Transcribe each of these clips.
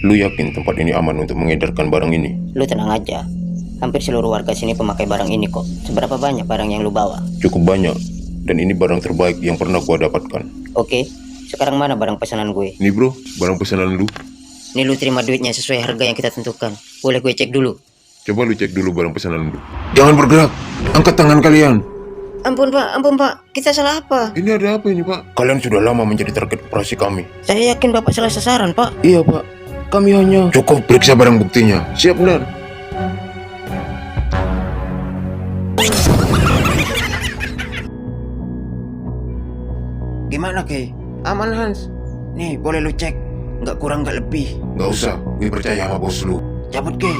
Lu yakin tempat ini aman untuk mengedarkan barang ini? Lu tenang aja. Hampir seluruh warga sini pemakai barang ini kok. Seberapa banyak barang yang lu bawa? Cukup banyak, dan ini barang terbaik yang pernah gua dapatkan. Oke, sekarang mana barang pesanan gue? Nih bro, barang pesanan lu. Nih lu terima duitnya sesuai harga yang kita tentukan. Boleh gue cek dulu? Coba lu cek dulu barang pesanan lu. Jangan bergerak, angkat tangan kalian. Ampun pak, kita salah apa? Ini ada apa ini pak? Kalian sudah lama menjadi target operasi kami. Saya yakin bapak salah sasaran pak. Iya pak, kami hanya... Cukup periksa barang buktinya. Siap benar. Gimana Kay? Aman Hans? Nih boleh lu cek. Nggak kurang nggak lebih. Gak usah, gue percaya sama bos lu. Cabut Kay.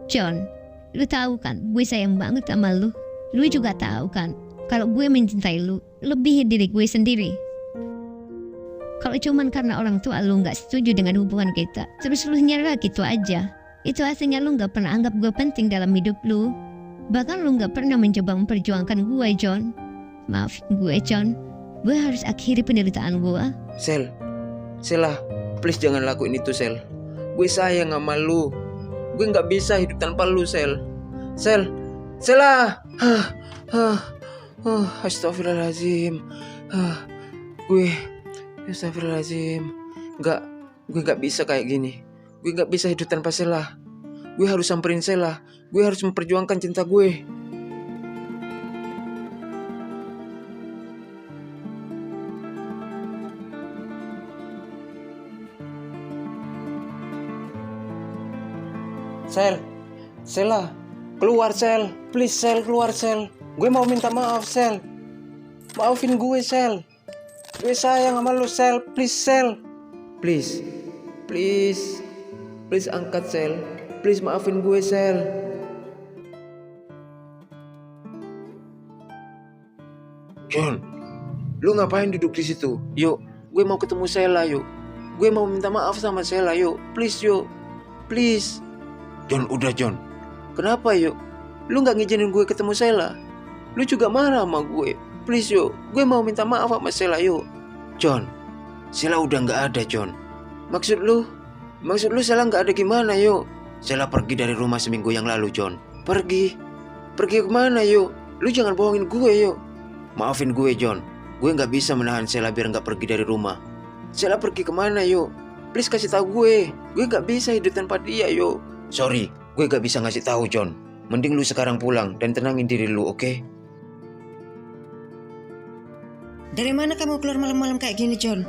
John, lu tahu kan gue sayang banget sama lu. Lu juga tahu kan kalau gue mencintai lu lebih diri gue sendiri. Kalau cuman karena orang tua lu nggak setuju dengan hubungan kita, terus lu nyerah gitu aja, itu artinya lu nggak pernah anggap gue penting dalam hidup lu. Bahkan lu nggak pernah mencoba memperjuangkan gue, John. Maaf gue, John. Gue harus akhiri penderitaan gue. Sel, please jangan lakuin itu, Sel. Gue sayang sama lu. Gue nggak bisa hidup tanpa lu, Sel. Astagfirullahaladzim. Astagfirullahaladzim. Gue nggak bisa kayak gini. Gue nggak bisa hidup tanpa Sela. Gue harus samperin Sela. Gue harus memperjuangkan cinta gue. Sela, keluar Sel, please Sel, keluar Sel. Gue mau minta maaf Sel, maafin gue Sel. Gue sayang sama lu Sel, please Sel, please angkat Sel, please maafin gue Sel. John, lu ngapain duduk di situ? Yuk, gue mau ketemu Sela yuk. Gue mau minta maaf sama Sela yuk, please yuk, please. John, udah John. Kenapa yuk? Lu gak ngizinin gue ketemu Sela? Lu juga marah sama gue. Please yuk, gue mau minta maaf sama Sela yuk. John, Sela udah gak ada John. Maksud lu Sela gak ada gimana yuk? Sela pergi dari rumah seminggu yang lalu John. Pergi kemana yuk? Lu jangan bohongin gue yuk. Maafin gue John, gue gak bisa menahan Sela biar gak pergi dari rumah. Sela pergi kemana yuk? Please kasih tahu gue gak bisa hidup tanpa dia yuk. Sorry, gue gak bisa ngasih tahu John. Mending lu sekarang pulang dan tenangin diri lu, oke? Dari mana kamu keluar malam-malam kayak gini John?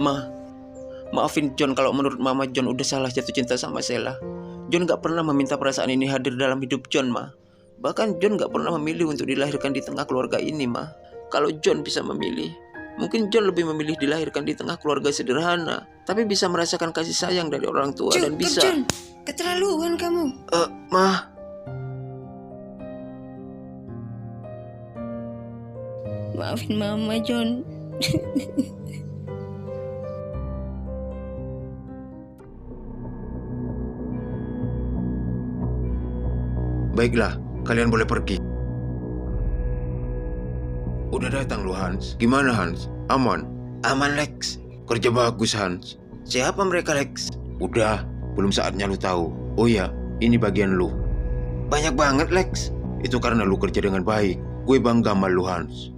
Maafin John kalau menurut Mama John udah salah jatuh cinta sama Sela. John gak pernah meminta perasaan ini hadir dalam hidup John, Ma. Bahkan John gak pernah memilih untuk dilahirkan di tengah keluarga ini, Ma. Kalau John bisa memilih, mungkin John lebih memilih dilahirkan di tengah keluarga sederhana, tapi bisa merasakan kasih sayang dari orang tua dan bisa... John, keterlaluan kamu. Ma. Maafin Mama, John. Baiklah, kalian boleh pergi. Udah datang lu Hans. Gimana Hans? Aman? Aman Lex. Kerja bagus Hans. Siapa mereka Lex? Udah, belum saatnya lu tahu. Oh ya, ini bagian lu. Banyak banget Lex. Itu karena lu kerja dengan baik. Gue bangga sama lu Hans.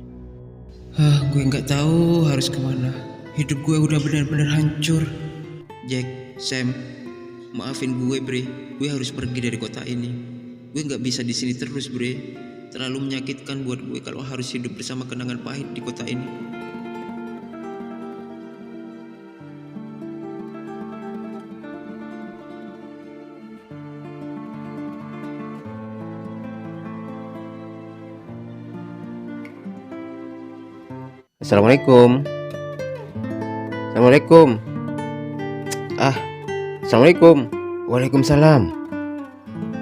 Gue nggak tahu harus kemana. Hidup gue udah benar-benar hancur. Jack, Sam, maafin gue Bre. Gue harus pergi dari kota ini. Gue nggak bisa di sini terus Bre. Terlalu menyakitkan buat gue kalau harus hidup bersama kenangan pahit di kota ini. Assalamualaikum. Assalamualaikum. Waalaikumsalam.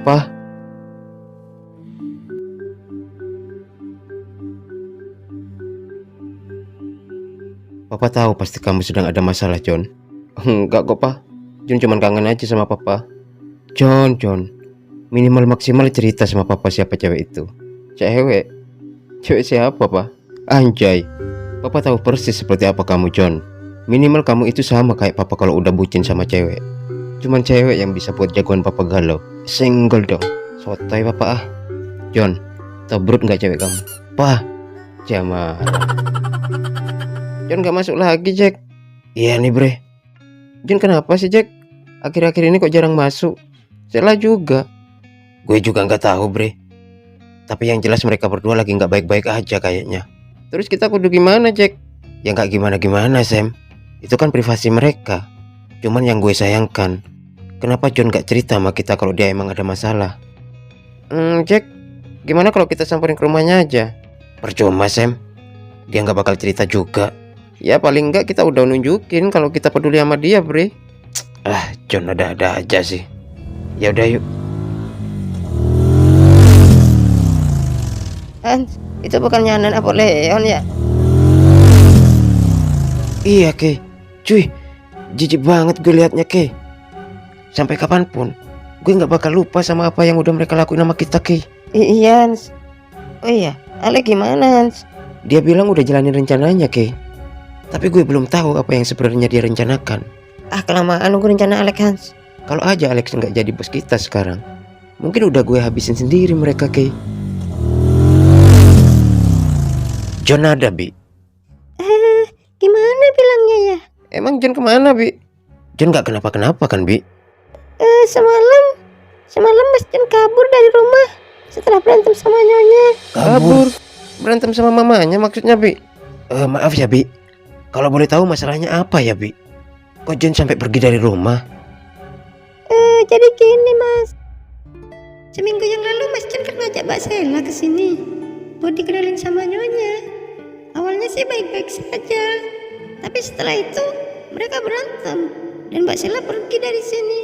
Pah. Papa tahu pasti kamu sedang ada masalah, John. Enggak kok, Pak. John cuma kangen aja sama Papa. John. Minimal maksimal cerita sama Papa siapa cewek itu. Cewek. Cewek siapa, Pak? Anjay. Papa tahu persis seperti apa kamu, John. Minimal kamu itu sama kayak Papa kalau udah bucin sama cewek. Cuman cewek yang bisa buat jagoan Papa galau. Single dong. Sotoy Papa ah. John, tobrut nggak cewek kamu? Pa, Jamal. John nggak masuk lagi, Jack. Iya nih, bre. John kenapa sih, Jack? Akhir-akhir ini kok jarang masuk. Salah juga. Gue juga nggak tahu, bre. Tapi yang jelas mereka berdua lagi nggak baik-baik aja kayaknya. Terus kita kudu gimana, Jack? Ya nggak gimana-gimana, Sam. Itu kan privasi mereka. Cuman yang gue sayangkan, kenapa John nggak cerita sama kita kalau dia emang ada masalah? Jack, gimana kalau kita samperin ke rumahnya aja? Percuma, Sam. Dia nggak bakal cerita juga. Ya paling nggak kita udah nunjukin kalau kita peduli sama dia, bre. John ada-ada aja sih. Ya udah yuk. Hans, itu bukannya anak Napoleon ya? Iya, Ke. Cuy, jijik banget gue liatnya, Ke. Sampai kapanpun gue nggak bakal lupa sama apa yang udah mereka lakuin sama kita, Ke. Iya, Hans. Oh iya, Alek gimana, Hans? Dia bilang udah jalanin rencananya, Ke. Tapi gue belum tahu apa yang sebenarnya dia rencanakan. Kelamaan nunggu rencana Alek, Hans. Kalau aja Alex nggak jadi bos kita sekarang, mungkin udah gue habisin sendiri mereka, Ke. John ada, Bi. Gimana bilangnya ya? Emang John kemana, Bi? John nggak kenapa-kenapa kan, Bi? Semalam Mas John kabur dari rumah setelah berantem sama nyonya. Kabur? Berantem sama mamanya maksudnya, Bi? Maaf ya, Bi. Kalau boleh tahu masalahnya apa ya, Bi? Kok John sampai pergi dari rumah? Jadi gini, Mas. Seminggu yang lalu Mas John kan ngajak Mbak Sela ke sini buat dikenalin sama nyonya. Awalnya sih baik-baik saja, tapi setelah itu mereka berantem dan Mbak Sela pergi dari sini.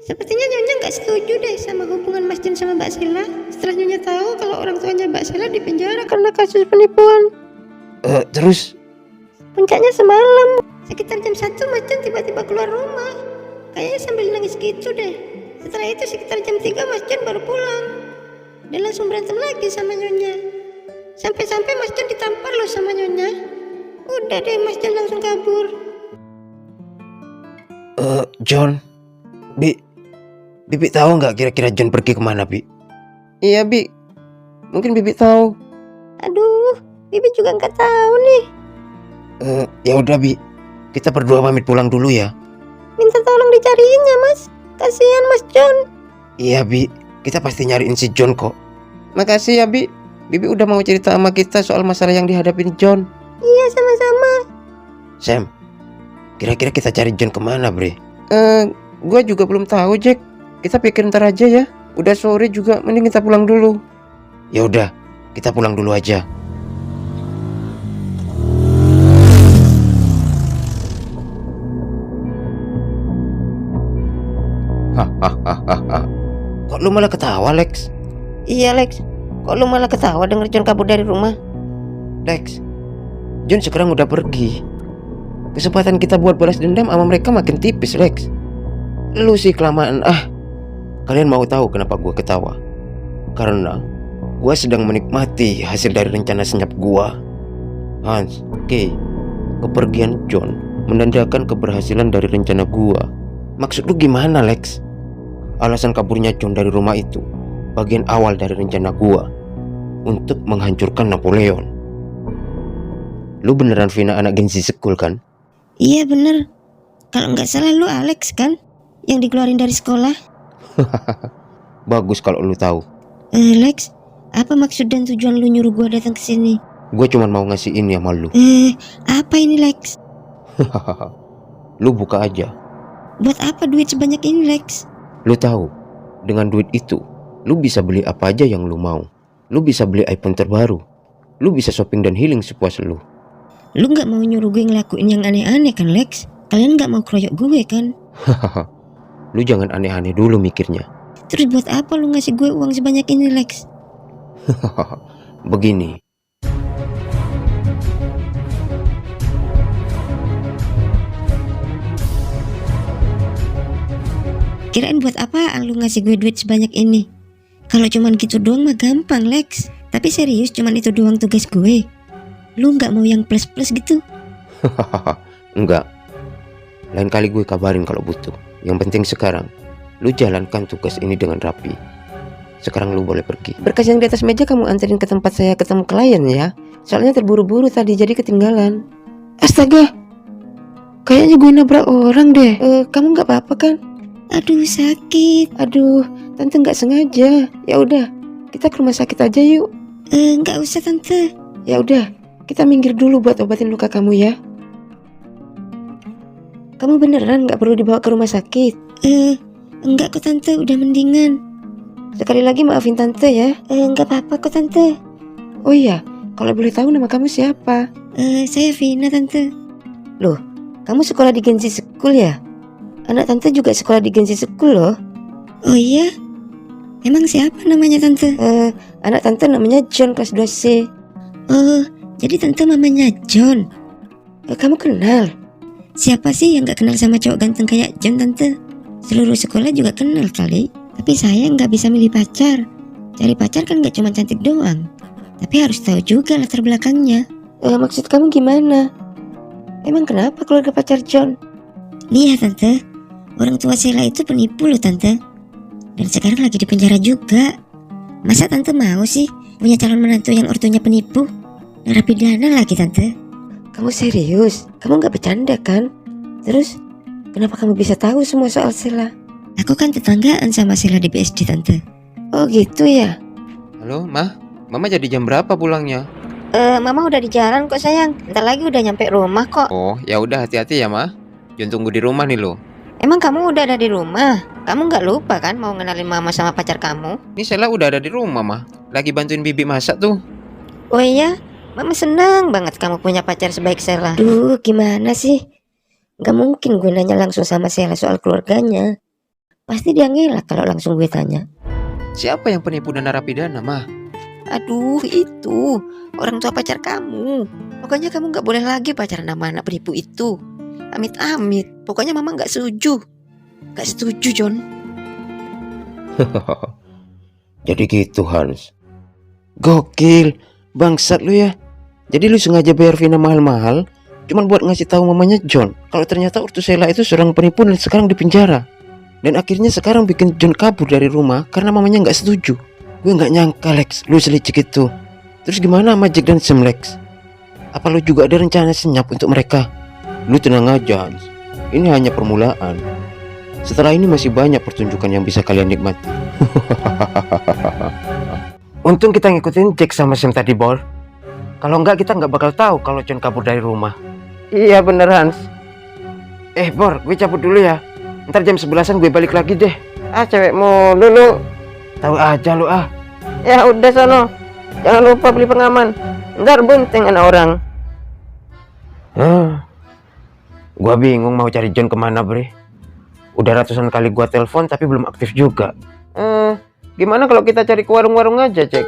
Sepertinya nyonya nggak setuju deh sama hubungan Mas John sama Mbak Sela. Setelah nyonya tahu kalau orang tuanya Mbak Sela dipenjara karena kasus penipuan. Terus? Puncaknya semalam sekitar jam 1 Mas John tiba-tiba keluar rumah. Kayaknya sambil nangis gitu deh. Setelah itu sekitar jam 3 Mas John baru pulang. Dan langsung berantem lagi sama nyonya. Sampai-sampai Mas John ditampar loh sama nyonya. Udah deh Mas John langsung kabur. John, Bibi tahu nggak kira-kira John pergi kemana, Bi? Iya, Bi. Mungkin Bibi tahu. Aduh, Bibi juga nggak tahu nih. Ya udah, Bi. Kita berdua pamit pulang dulu ya. Minta tolong dicariinnya, Mas. Kasihan Mas John. Iya, Bi. Kita pasti nyariin si John kok. Makasih ya, Bi. Bibi udah mau cerita sama kita soal masalah yang dihadapin John. Iya, sama-sama. Sam, kira-kira kita cari John kemana, Bre? Gue juga belum tahu, Jack. Kita pikir ntar aja ya. Udah sore juga, mending kita pulang dulu. Ya udah, kita pulang dulu aja. Hahaha. Kok lu malah ketawa, Lex? Iya, Lex. Kok lu malah ketawa denger John kabur dari rumah? Lex, John sekarang udah pergi. Kesempatan kita buat balas dendam sama mereka makin tipis, Lex. Lu sih kelamaan. Kalian mau tahu kenapa gue ketawa? Karena gue sedang menikmati hasil dari rencana senyap gue. Hans, kepergian John menandakan keberhasilan dari rencana gue. Maksud lu gimana, Lex? Alasan kaburnya John dari rumah itu bagian awal dari rencana gua untuk menghancurkan Napoleon. Lu beneran Vina anak gengsi sekul kan? Iya bener. Kalau nggak salah lu Alex kan yang dikeluarin dari sekolah. Bagus kalau lu tahu. Lex, apa maksud dan tujuan lu nyuruh gua datang ke sini? Gue cuma mau ngasih ini sama lu. Apa ini, Lex? Lu buka aja. Buat apa duit sebanyak ini, Lex? Lu tahu, dengan duit itu lu bisa beli apa aja yang lu mau. Lu bisa beli iPhone terbaru. Lu bisa shopping dan healing sepuas lu. Lu gak mau nyuruh gue ngelakuin yang aneh-aneh kan, Lex? Kalian gak mau keroyok gue kan? Lu jangan aneh-aneh dulu mikirnya. Terus buat apa lu ngasih gue uang sebanyak ini, Lex? Begini. Kirain buat apaan lu ngasih gue duit sebanyak ini? Kalau cuman gitu doang mah gampang, Lex. Tapi serius cuman itu doang tugas gue. Lu nggak mau yang plus-plus gitu? Enggak. Lain kali gue kabarin kalau butuh. Yang penting sekarang lu jalankan tugas ini dengan rapi. Sekarang lu boleh pergi. Berkas yang di atas meja kamu anterin ke tempat saya ketemu klien ya. Soalnya terburu-buru tadi jadi ketinggalan. Astaga, kayaknya gue nabrak orang deh. Kamu nggak apa-apa kan? Aduh sakit. Aduh, tante nggak sengaja. Ya udah, kita ke rumah sakit aja yuk. Nggak usah tante. Ya udah, kita minggir dulu buat obatin luka kamu ya. Kamu beneran nggak perlu dibawa ke rumah sakit? Enggak kok tante, udah mendingan. Sekali lagi maafin tante ya. Nggak apa-apa kok tante. Oh iya, kalau boleh tahu nama kamu siapa? Saya Vina tante. Loh, kamu sekolah di Genzi School ya? Anak tante juga sekolah di Genzi School loh. Oh iya? Emang siapa namanya tante? Anak tante namanya John kelas 2C. Oh, jadi tante mamanya John. Kamu kenal? Siapa sih yang gak kenal sama cowok ganteng kayak John tante? Seluruh sekolah juga kenal kali. Tapi saya gak bisa milih pacar. Cari pacar kan gak cuma cantik doang, tapi harus tahu juga latar belakangnya. Maksud kamu gimana? Emang kenapa keluarga pacar John? Nih ya tante, orang tua Sheila itu penipu loh tante. Dan sekarang lagi di penjara juga. Masa tante mau sih punya calon menantu yang ortunya penipu? Narapidana lagi tante. Kamu serius? Kamu gak bercanda kan? Terus, kenapa kamu bisa tahu semua soal Sheila? Aku kan tetanggaan sama Sheila di BSD tante. Oh gitu ya? Halo, Mah? Mama jadi jam berapa pulangnya? Mama udah di jalan kok sayang. Bentar lagi udah nyampe rumah kok. Oh, ya udah hati-hati ya, Mah. Jangan tunggu di rumah nih lo. Emang kamu udah ada di rumah? Kamu gak lupa kan mau ngenalin mama sama pacar kamu? Ini Sheila udah ada di rumah, Mah. Lagi bantuin bibi masak tuh. Oh iya? Mama senang banget kamu punya pacar sebaik Sheila. Duh, gimana sih? Gak mungkin gue nanya langsung sama Sheila soal keluarganya. Pasti dia ngelak kalau langsung gue tanya. Siapa yang penipu dan narapidana, Mah? Aduh, itu orang tua pacar kamu. Pokoknya kamu gak boleh lagi pacaran sama anak penipu itu. Amit-amit. Pokoknya mama gak setuju. Gak setuju, John. Jadi gitu Hans. Gokil, bangsat lu ya. Jadi lu sengaja bayar Vina mahal-mahal cuman buat ngasih tahu mamanya John kalau ternyata ortu Sheila itu seorang penipu dan sekarang di penjara. Dan akhirnya sekarang bikin John kabur dari rumah karena mamanya nggak setuju. Gue nggak nyangka Lex, lu selicik itu. Terus gimana sama Jack dan Sam Lex? Apa lu juga ada rencana senyap untuk mereka? Lu tenang aja Hans. Ini hanya permulaan. Setelah ini masih banyak pertunjukan yang bisa kalian nikmati. Untung kita ngikutin Jack sama Sam tadi, Bor. Kalau enggak kita nggak bakal tahu kalau John kabur dari rumah. Iya bener Hans. Bor, gue cabut dulu ya. Ntar jam 11-an gue balik lagi deh. Cewek mulu lu. Tahu aja lu ah. Ya udah sono. Jangan lupa beli pengaman. Ntar bunting anak orang. Gua bingung mau cari John kemana, Bre. Udah ratusan kali gua telepon tapi belum aktif juga. Gimana kalau kita cari ke warung-warung aja, Cek?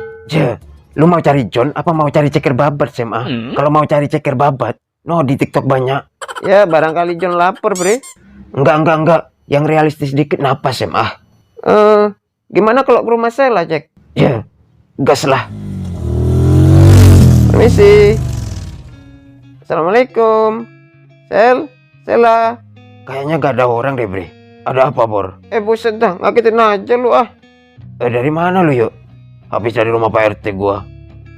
Lu mau cari John apa mau cari ceker babat, Sam? Kalau mau cari ceker babat, no di TikTok banyak. Ya, barangkali John lapar, Bre. Enggak. Yang realistis dikit napas, Sam. Gimana kalau ke rumah Sheila, Cek? Ya, gas lah. Permisi. Assalamualaikum. Sheila. Kayaknya gak ada orang deh, Bre. Ada apa, Bor? Buset dah, ngagetin aja lu ah. Dari mana lu yuk? Habis dari rumah Pak RT gua.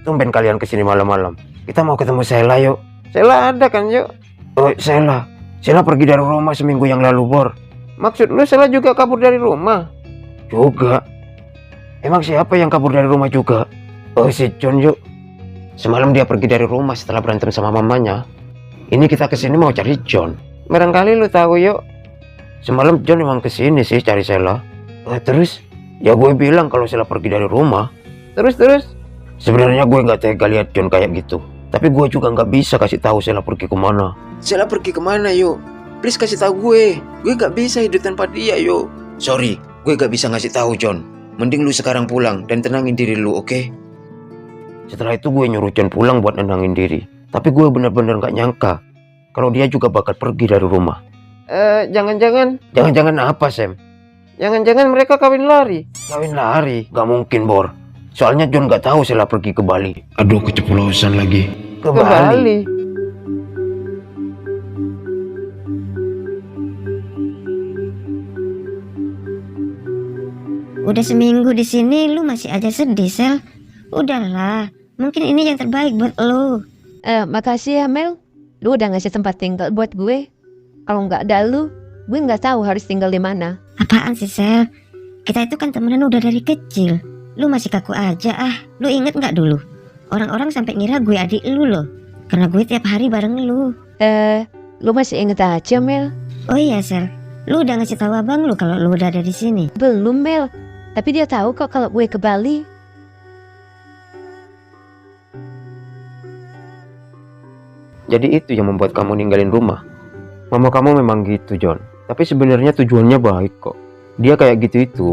Tumben kalian kesini malam-malam. Kita mau ketemu Sheila yuk. Sheila ada kan yuk? Oh, Sheila pergi dari rumah seminggu yang lalu, Bor. Maksud lu Sheila juga kabur dari rumah? Juga. Emang siapa yang kabur dari rumah juga? Oh, si John yuk. Semalam dia pergi dari rumah setelah berantem sama mamanya. Ini kita kesini mau cari John. Barangkali lu tahu yuk. Semalam John emang kesini sih cari Sheila. Terus? Ya gue bilang kalau Sheila pergi dari rumah. Terus? Sebenarnya gue nggak tega lihat John kayak gitu. Tapi gue juga nggak bisa kasih tahu Sheila pergi kemana. Sheila pergi kemana, yuk? Please kasih tahu gue. Gue nggak bisa hidup tanpa dia, yuk. Sorry, gue gak bisa ngasih tahu John. Mending lu sekarang pulang dan tenangin diri lu, oke? Setelah itu gue nyuruh John pulang buat nenangin diri. Tapi gue benar-benar gak nyangka kalau dia juga bakal pergi dari rumah. Jangan-jangan apa, Sam? Jangan-jangan mereka kawin lari? Kawin lari? Gak mungkin, Bor. Soalnya John nggak tahu Sela pergi ke Bali. Aduh, keceplosan lagi. Ke Bali? Udah seminggu di sini lu masih aja sedih, Sel. Udahlah, mungkin ini yang terbaik buat lu. Makasih ya Mel. Lu udah ngasih tempat tinggal buat gue. Kalau nggak ada lu, gue nggak tahu harus tinggal di mana. Apaan sih, Sel? Kita itu kan temenan udah dari kecil. Lu masih kaku aja ah. Lu inget nggak dulu? Orang-orang sampai ngira gue adik lu loh. Karena gue tiap hari bareng lu. Lu masih inget aja Mel? Oh iya, Sel. Lu udah ngasih tahu abang lu kalau lu udah ada di sini. Belum Mel. Tapi dia tahu kok kalau gue ke Bali. Jadi itu yang membuat kamu ninggalin rumah. Mama kamu memang gitu, John. Tapi sebenarnya tujuannya baik kok. Dia kayak gitu itu,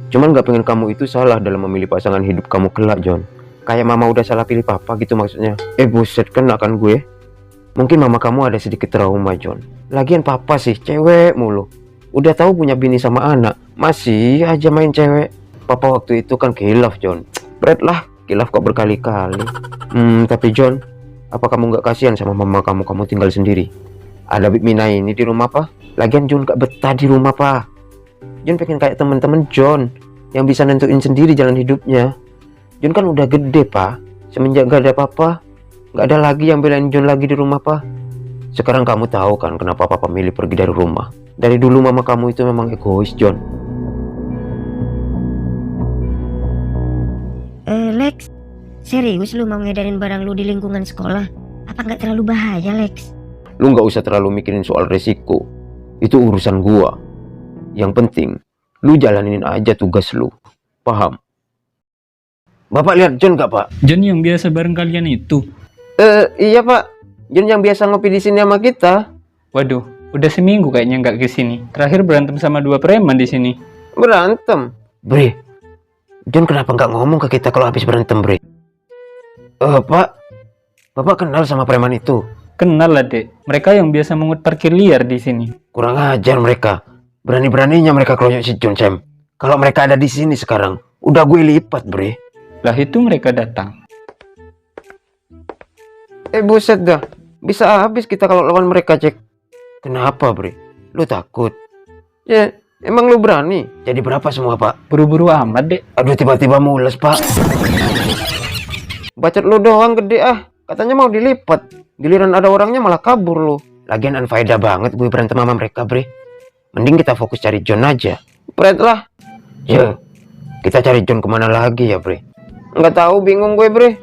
cuman gak pengen kamu itu salah dalam memilih pasangan hidup kamu kelak, John. Kayak mama udah salah pilih papa gitu maksudnya. Buset, kena kan gue. Mungkin mama kamu ada sedikit trauma, John. Lagian papa sih, cewek mulu. Udah tahu punya bini sama anak, masih aja main cewek. Papa waktu itu kan khilaf, John. Berat lah, khilaf kok berkali-kali. Tapi John, apa kamu gak kasihan sama mama kamu tinggal sendiri? Ada Bib Mina ini di rumah, pa. Lagian John gak betah di rumah, pa. John pengen kayak teman-teman John yang bisa nentuin sendiri jalan hidupnya. John kan udah gede, pa. Semenjak gak ada papa, gak ada lagi yang belain John lagi di rumah, pa. Sekarang kamu tahu kan kenapa papa milih pergi dari rumah. Dari dulu mama kamu itu memang egois, John. Lex, serius lu mau ngedarin barang lu di lingkungan sekolah? Apa nggak terlalu bahaya, Lex? Lu gak usah terlalu mikirin soal resiko. Itu urusan gua. Yang penting, lu jalanin aja tugas lu. Paham? Bapak lihat John gak, Pak? John yang biasa bareng kalian itu? Iya, Pak. John yang biasa ngopi di sini sama kita. Waduh, udah seminggu kayaknya nggak kesini. Terakhir berantem sama 2 preman di sini. Berantem? Bre, John kenapa nggak ngomong ke kita kalau habis berantem, Bre? Pak, Bapak kenal sama preman itu? Kenal lah, Dek. Mereka yang biasa mengut parkir liar di sini. Kurang ajar mereka. Berani-beraninya mereka keroyok si John, Sam. Kalau mereka ada di sini sekarang, udah gue lipat, Bre. Lah itu mereka datang. Buset dah. Bisa habis kita kalau lawan mereka, Cek. Kenapa, Bre? Lu takut? Ya, emang lu berani? Jadi berapa semua, Pak? Buru-buru amat, Dek. Aduh, tiba-tiba mules, Pak. Bacot lu doang gede ah. Katanya mau dilipat. Giliran ada orangnya malah kabur lu. Lagian unfaedah banget gue berantem sama mereka, Bre. Mending kita fokus cari John aja. Pret lah. Ya, kita cari John kemana lagi ya, Bre? Nggak tahu, bingung gue, Bre.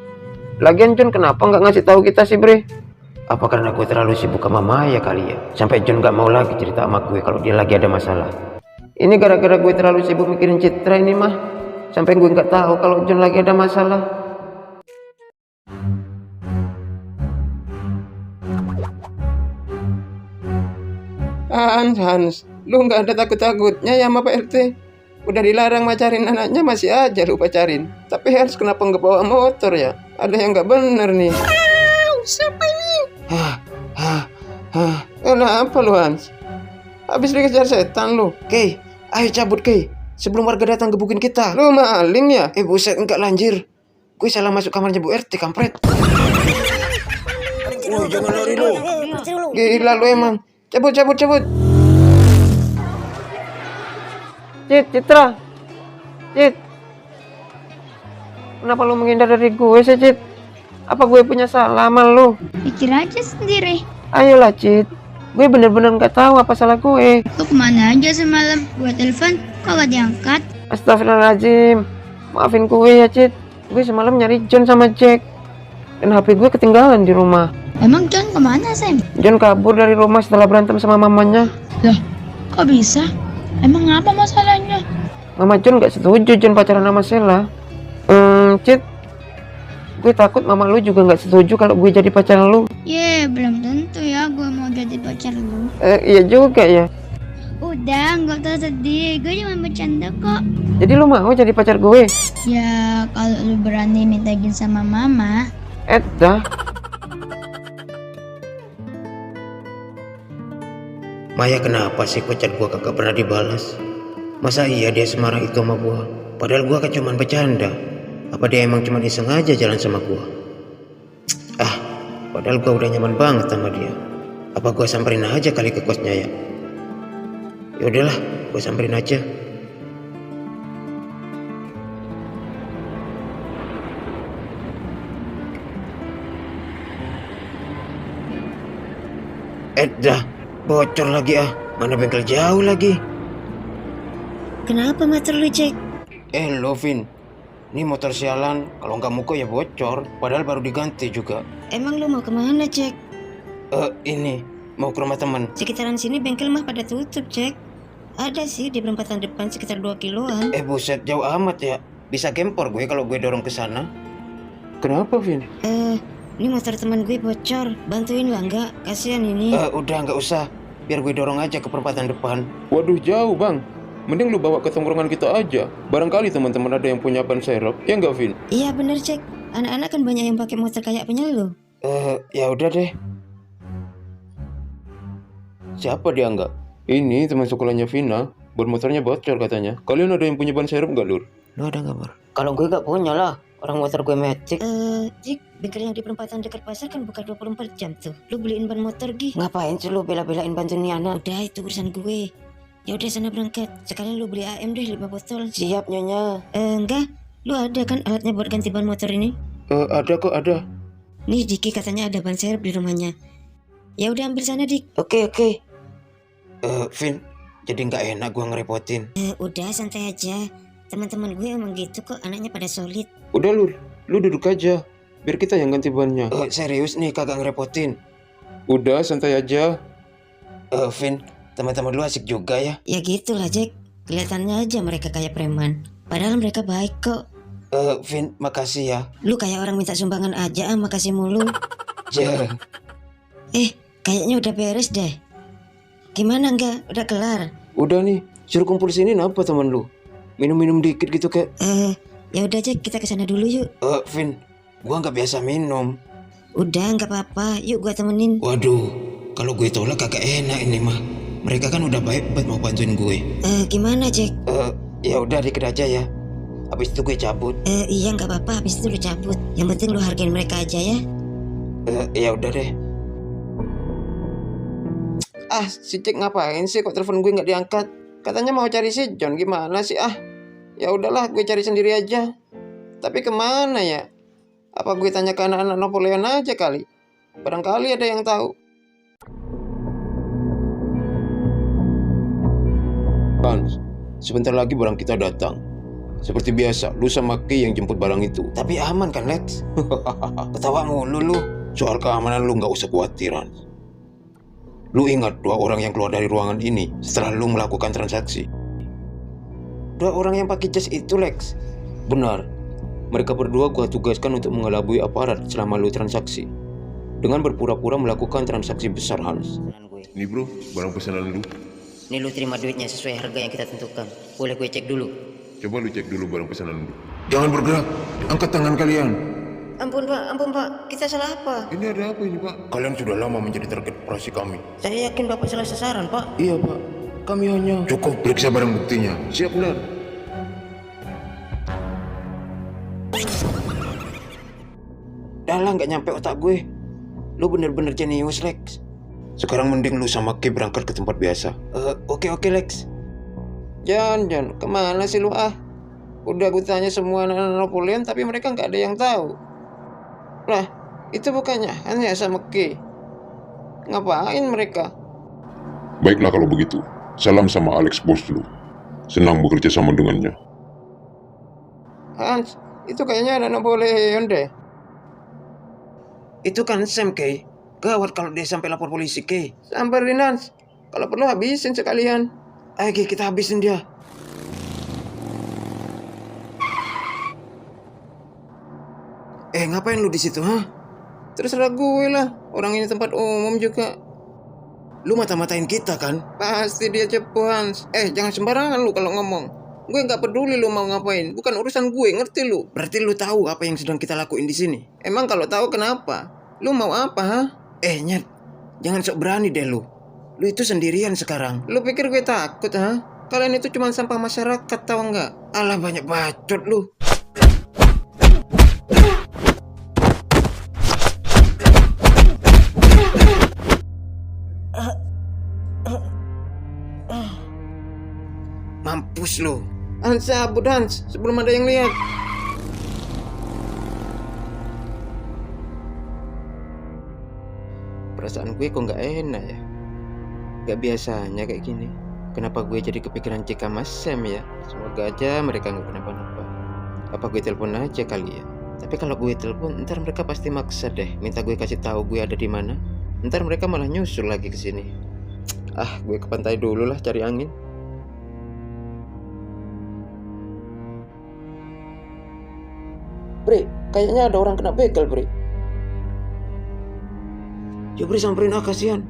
Lagian John kenapa nggak ngasih tahu kita sih, Bre? Apa karena gue terlalu sibuk sama Maya kali ya? Sampai John nggak mau lagi cerita sama gue kalau dia lagi ada masalah. Ini gara-gara gue terlalu sibuk mikirin Citra ini mah. Sampai gue nggak tahu kalau John lagi ada masalah. Hans, lu nggak ada takut-takutnya ya sama Pak RT? Udah dilarang macarin anaknya masih aja lu pacarin. Tapi Hans kenapa nggak bawa motor ya? Ada yang nggak bener nih. Siapa ini? Kenapa lu Hans? Habis dikejar setan lu. Kei, ayo cabut Kei. Sebelum warga datang gebukin kita. Lu maling ya? Buset, enggak lanjir. Gue salah masuk kamarnya Bu RT, kampret. Jangan lari lu. Gila lu emang. Cabut. Citra. Kenapa lu menghindar dari gue sih, Cit? Apa gue punya salah sama lu? Pikir aja sendiri. Ayolah, Cit. Gue bener-bener gak tahu apa salah gue. Lu kemana aja semalam? Gue telepon, kok gak diangkat? Astagfirullahaladzim. Maafin gue ya, Cit. Gue semalam nyari John sama Jack. Dan HP gue ketinggalan di rumah. Emang John kemana, Sam? John kabur dari rumah setelah berantem sama mamanya. Loh, kok bisa? Emang apa masalahnya? Mama John gak setuju John pacaran sama Sheila. Cit, gue takut mama lu juga gak setuju kalau gue jadi pacar lu. Belum tentu ya gue mau jadi pacar lu. Iya juga ya. Udah, gak usah sedih. Gue cuma bercanda kok. Jadi lu mau jadi pacar gue? Ya, kalau lu berani minta izin sama mama. Dah. Maya kenapa sih kok chat gua kagak pernah dibalas? Masa iya dia semarah itu sama gua? Padahal gua kan cuma bercanda. Apa dia emang cuma iseng aja jalan sama gua? Ah, padahal gua udah nyaman banget sama dia. Apa gua samperin aja kali ke kosnya ya? Ya udahlah, gua samperin aja. Dah, bocor lagi ah. Mana bengkel jauh lagi. Kenapa motor lu, Jack? Lovin, ini motor sialan. Kalau nggak mogok ya bocor. Padahal baru diganti juga. Emang lu mau kemana, Jack? Ini mau ke rumah teman. Sekitaran sini bengkel mah pada tutup, Jack. Ada sih di perempatan depan sekitar 2 kiloan. Buset, jauh amat ya. Bisa gempor gue kalau gue dorong ke sana. Kenapa, Vin? Ini motor teman gue bocor. Bantuin lah enggak? Kasihan ini. Udah nggak usah. Biar gue dorong aja ke perempatan depan. Waduh, jauh bang. Mending lu bawa ke tongkrongan kita aja. Barangkali teman-teman ada yang punya ban serep. Ya nggak, Vin? Iya bener, Jack. Anak-anak kan banyak yang pakai motor kayak punya lu. Ya udah deh. Siapa dia nggak? Ini teman sekolahnya Vina. Ban motornya bocor katanya. Kalian ada yang punya ban serep nggak, Lur? Lu ada nggak, Bar? Kalau gue nggak punya lah. Orang motor gue Matic. Jack, bengkel yang di perempatan dekat pasar kan buka 24 jam tuh. Lu beliin ban motor, Gi. Ngapain sih lu bela-belain bantuin nih anak? Udah, itu urusan gue. Ya udah sana berangkat. Sekalian lu beli AM deh 5 botol. Siap, Nyonya. Enggak. Lu ada kan alatnya buat ganti ban motor ini? Ada kok, ada. Nih Diki katanya ada ban serep di rumahnya. Ya udah ambil sana, Dik. Oke. Vin, jadi nggak enak gue ngerepotin. Udah santai aja. Teman-teman gue emang gitu kok, anaknya pada solid. Udah, Lur. Lu duduk aja. Biar kita yang ganti bannya. Serius nih, kagak ngerepotin. Udah, santai aja. Vin, teman-teman lu asik juga ya. Ya gitulah, Jack. Kelihatannya aja mereka kayak preman. Padahal mereka baik kok. Vin, makasih ya. Lu kayak orang minta sumbangan aja, makasih mulu. Ja. Kayaknya udah beres deh. Gimana enggak? Udah kelar? Udah nih. Suruh kumpul sini napa teman lu? Minum-minum dikit gitu kayak. Ya udah Jack, kita kesana dulu yuk. Vin, gua nggak biasa minum. Udah, nggak apa-apa. Yuk gua temenin. Waduh, kalau gue tolak kagak enak ini mah. Mereka kan udah baik banget mau bantuin gue. Gimana Jack? Ya udah dikit aja ya. Habis itu gue cabut. Iya nggak apa-apa. Habis itu lu cabut. Yang penting lu hargain mereka aja ya. Ya udah deh. Si Jack ngapain sih kok telepon gue nggak diangkat? Katanya mau cari si John, gimana sih Ya udahlah, gue cari sendiri aja. Tapi kemana ya? Apa gue tanya ke anak-anak Napoleon aja kali? Barangkali ada yang tahu. Hans, sebentar lagi barang kita datang. Seperti biasa, lu sama Kay yang jemput barang itu. Tapi aman kan, Lex? Ketawa mulu lu. Soal keamanan lu nggak usah khawatir, Hans. Lu ingat 2 orang yang keluar dari ruangan ini setelah lu melakukan transaksi? 2 orang yang pakai jas itu, Lex? Benar. Mereka berdua gua tugaskan untuk mengelabui aparat selama lu transaksi. Dengan berpura-pura melakukan transaksi besar, Hans. Ini bro, barang pesanan lu. Nih lu terima duitnya sesuai harga yang kita tentukan. Boleh gue cek dulu? Coba lu cek dulu barang pesanan lu. Jangan bergerak. Angkat tangan kalian. Ampun pak, kita salah apa? Ini ada apa ini pak? Kalian sudah lama menjadi target operasi kami. Saya yakin bapak salah sasaran, Pak. Iya, Pak. Kami hanya... Cukup periksa barang buktinya. Siap benar. Dah lah, nggak nyampe otak gue. Lu bener-bener jenius, Lex. Sekarang mending lu sama Kay berangkat ke tempat biasa. Oke, Lex. John, kemana sih lu Udah gue tanya semua anak-anak Napoleon, tapi mereka nggak ada yang tahu. Lah, itu bukannya hanya sama Kay. Ngapain mereka? Baiklah kalau begitu. Salam sama Alex bos lu. Senang bekerja sama dengannya. Hans, itu kayaknya anak Napoleon deh. Itu kan Sam, Kay. Gawat kalau dia sampai lapor polisi, Kay. Samperin, Hans. Kalau perlu habisin sekalian. Ayo, Kay, kita habisin dia. Ngapain lu di situ, Terserah gue lah. Orang ini tempat umum juga. Lu mata-matain kita kan? Pasti dia cepu, Hans. Jangan sembarangan lu kalau ngomong. Gue nggak peduli lu mau ngapain. Bukan urusan gue, ngerti lu? Berarti lu tahu apa yang sedang kita lakuin di sini. Emang kalau tahu kenapa? Lu mau apa, Nyet. Jangan sok berani deh lu. Lu itu sendirian sekarang. Lu pikir gue takut, Kalian itu cuma sampah masyarakat, tahu nggak? Alah, banyak bacot lu. Mampus lo. Hans, cabut Hans, sebelum ada yang lihat. Perasaan gue kok nggak enak ya. Gak biasanya kayak gini. Kenapa gue jadi kepikiran Cika Mas Sam ya? Semoga aja mereka nggak kenapa-napa. Apa gue telepon aja kali ya? Tapi kalau gue telepon, ntar mereka pasti maksa deh minta gue kasih tahu gue ada di mana. Ntar mereka malah nyusul lagi ke sini. Ah, gue ke pantai dulu lah cari angin. Bre, kayaknya ada orang kena begal, Bre. Ya Bre, samperin ah, kasihan.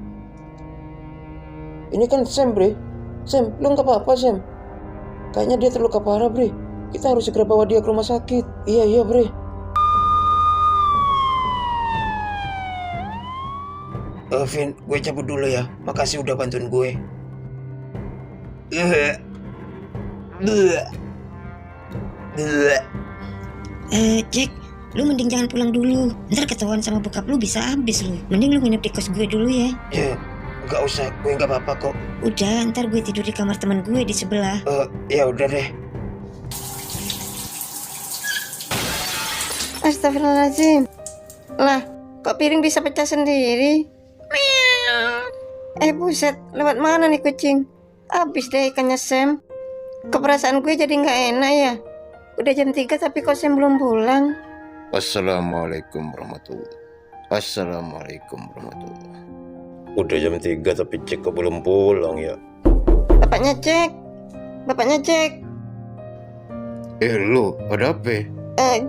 Ini kan Sam, Bre. Sam, lu nggak apa-apa, Sam. Kayaknya dia terluka parah, Bre. Kita harus segera bawa dia ke rumah sakit. Iya, Bre. Vin, gue cabut dulu ya. Makasih udah bantuin gue. Jack, lu mending jangan pulang dulu. Ntar ketahuan sama bokap lu bisa habis lu. Mending lu nginep di kos gue dulu ya. Ya, nggak usah. Gue nggak apa-apa kok. Udah, ntar gue tidur di kamar teman gue di sebelah. Ya udah deh. Astagfirullahaladzim. Lah, kok piring bisa pecah sendiri? Buset, lewat mana nih kucing? Habis deh ikannya Sam. Keperasaan gue jadi nggak enak ya. Udah jam 3 tapi kok Sam belum pulang. Assalamualaikum warahmatullahi. Assalamualaikum warahmatullahi. Udah jam 3 tapi Cek kok belum pulang ya? Bapaknya Jack. Lu, ada apa?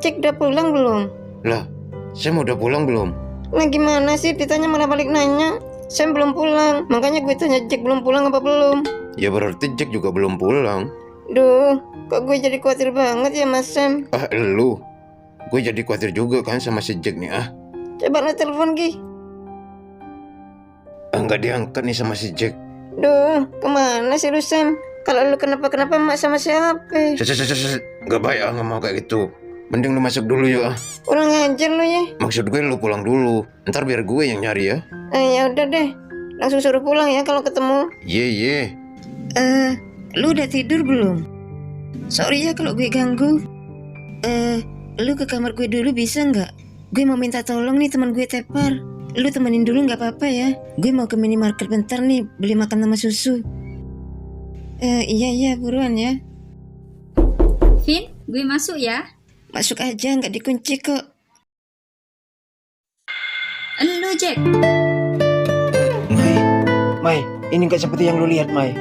Jack udah pulang belum? Lah, Sam udah pulang belum? Nah gimana sih ditanya malah balik nanya. Sam belum pulang, makanya gue tanya Jack belum pulang apa belum. Ya berarti Jack juga belum pulang. Duh, kok gue jadi khawatir banget ya Mas Sam. Lu, gue jadi khawatir juga kan sama si Jack nih Coba lo telepon Gi. Nggak diangkat nih sama si Jack. Duh, kemana sih lu Sam? Kalau lu kenapa-kenapa mak sama siapa? Nggak baik nggak mau kayak gitu. Mending lu masuk dulu ya. Kurang ajar lu ya. Maksud gue lu pulang dulu. Ntar biar gue yang nyari ya. Ya udah deh, langsung suruh pulang ya kalau ketemu. Iya. Lu udah tidur belum? Sorry ya kalau gue ganggu. Lu ke kamar gue dulu bisa nggak? Gue mau minta tolong nih teman gue tepar. Lu temenin dulu nggak apa-apa ya? Gue mau ke minimarket bentar nih beli makan sama susu. Iya buruan ya. Vin, gue masuk ya. Masuk aja, nggak dikunci kok. Elu Jack. Mai, ini nggak seperti yang lu lihat, Mai.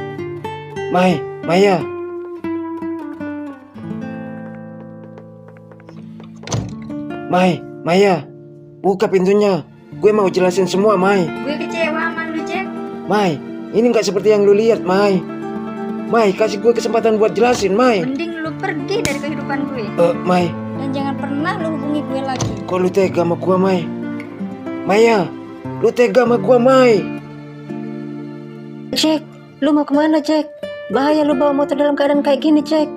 Maya. Maya, buka pintunya. Gue mau jelasin semua, Mai. Gue kecewa sama lu Jack. Mai, ini nggak seperti yang lu lihat, Mai. Mai, kasih gue kesempatan buat jelasin, Mai. Mending lu pergi dari kehidupan gue. Mai. Dan jangan pernah lu hubungi gue lagi. Kok lu tega sama gua, Mai? Maya, lu tega sama gua, Mai. Jack, lu mau kemana Jack? Bahaya lu bawa motor dalam keadaan kayak gini Jack.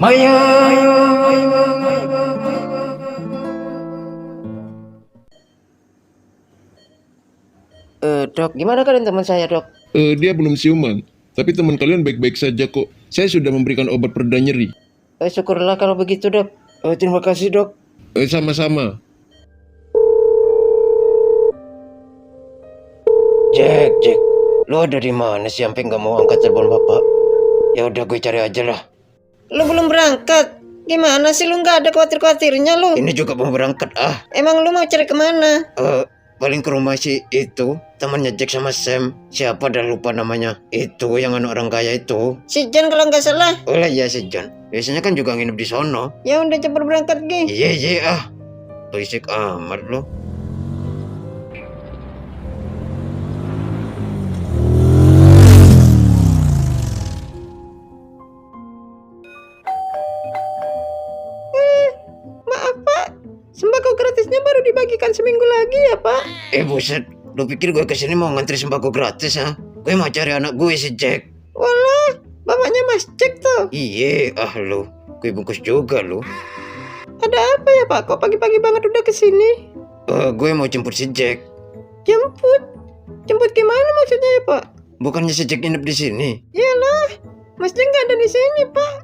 Maya. Dok, gimana keadaan teman saya, Dok? Dia belum siuman, tapi teman kalian baik-baik saja kok. Saya sudah memberikan obat pereda nyeri. Syukurlah kalau begitu, Dok. Terima kasih, Dok. Sama-sama. Jack, lu ada di mana sih sampai nggak mau angkat telepon Bapak? Ya udah, gue cari aja lah. Lu belum berangkat? Gimana sih lu nggak ada khawatir-khawatirnya lu? Ini juga mau berangkat Emang lu mau cari kemana? Paling ke rumah si itu, temannya Jack sama Sam. Siapa dah lupa namanya. Itu yang anak orang kaya itu. Si John kalau nggak salah. Oh iya si John. Biasanya kan juga nginep di sono. Ya udah cepet berangkat Gi. Iya. Berisik amat lo. Maaf Pak, sembako gratisnya baru dibagikan seminggu lagi ya Pak. Buset, lu pikir gue kesini mau ngantri sembako gratis Gue mau cari anak gue si Jack. Walah, bapaknya Mas Jack tuh. Iya, lu. Gue bungkus juga lu. Ada apa ya Pak? Kok pagi-pagi banget udah kesini? Gue mau jemput si Jack. Jemput? Jemput gimana maksudnya ya, Pak? Bukannya si Jack nginep di sini? Iyalah, Mas Jen nggak ada di sini, Pak.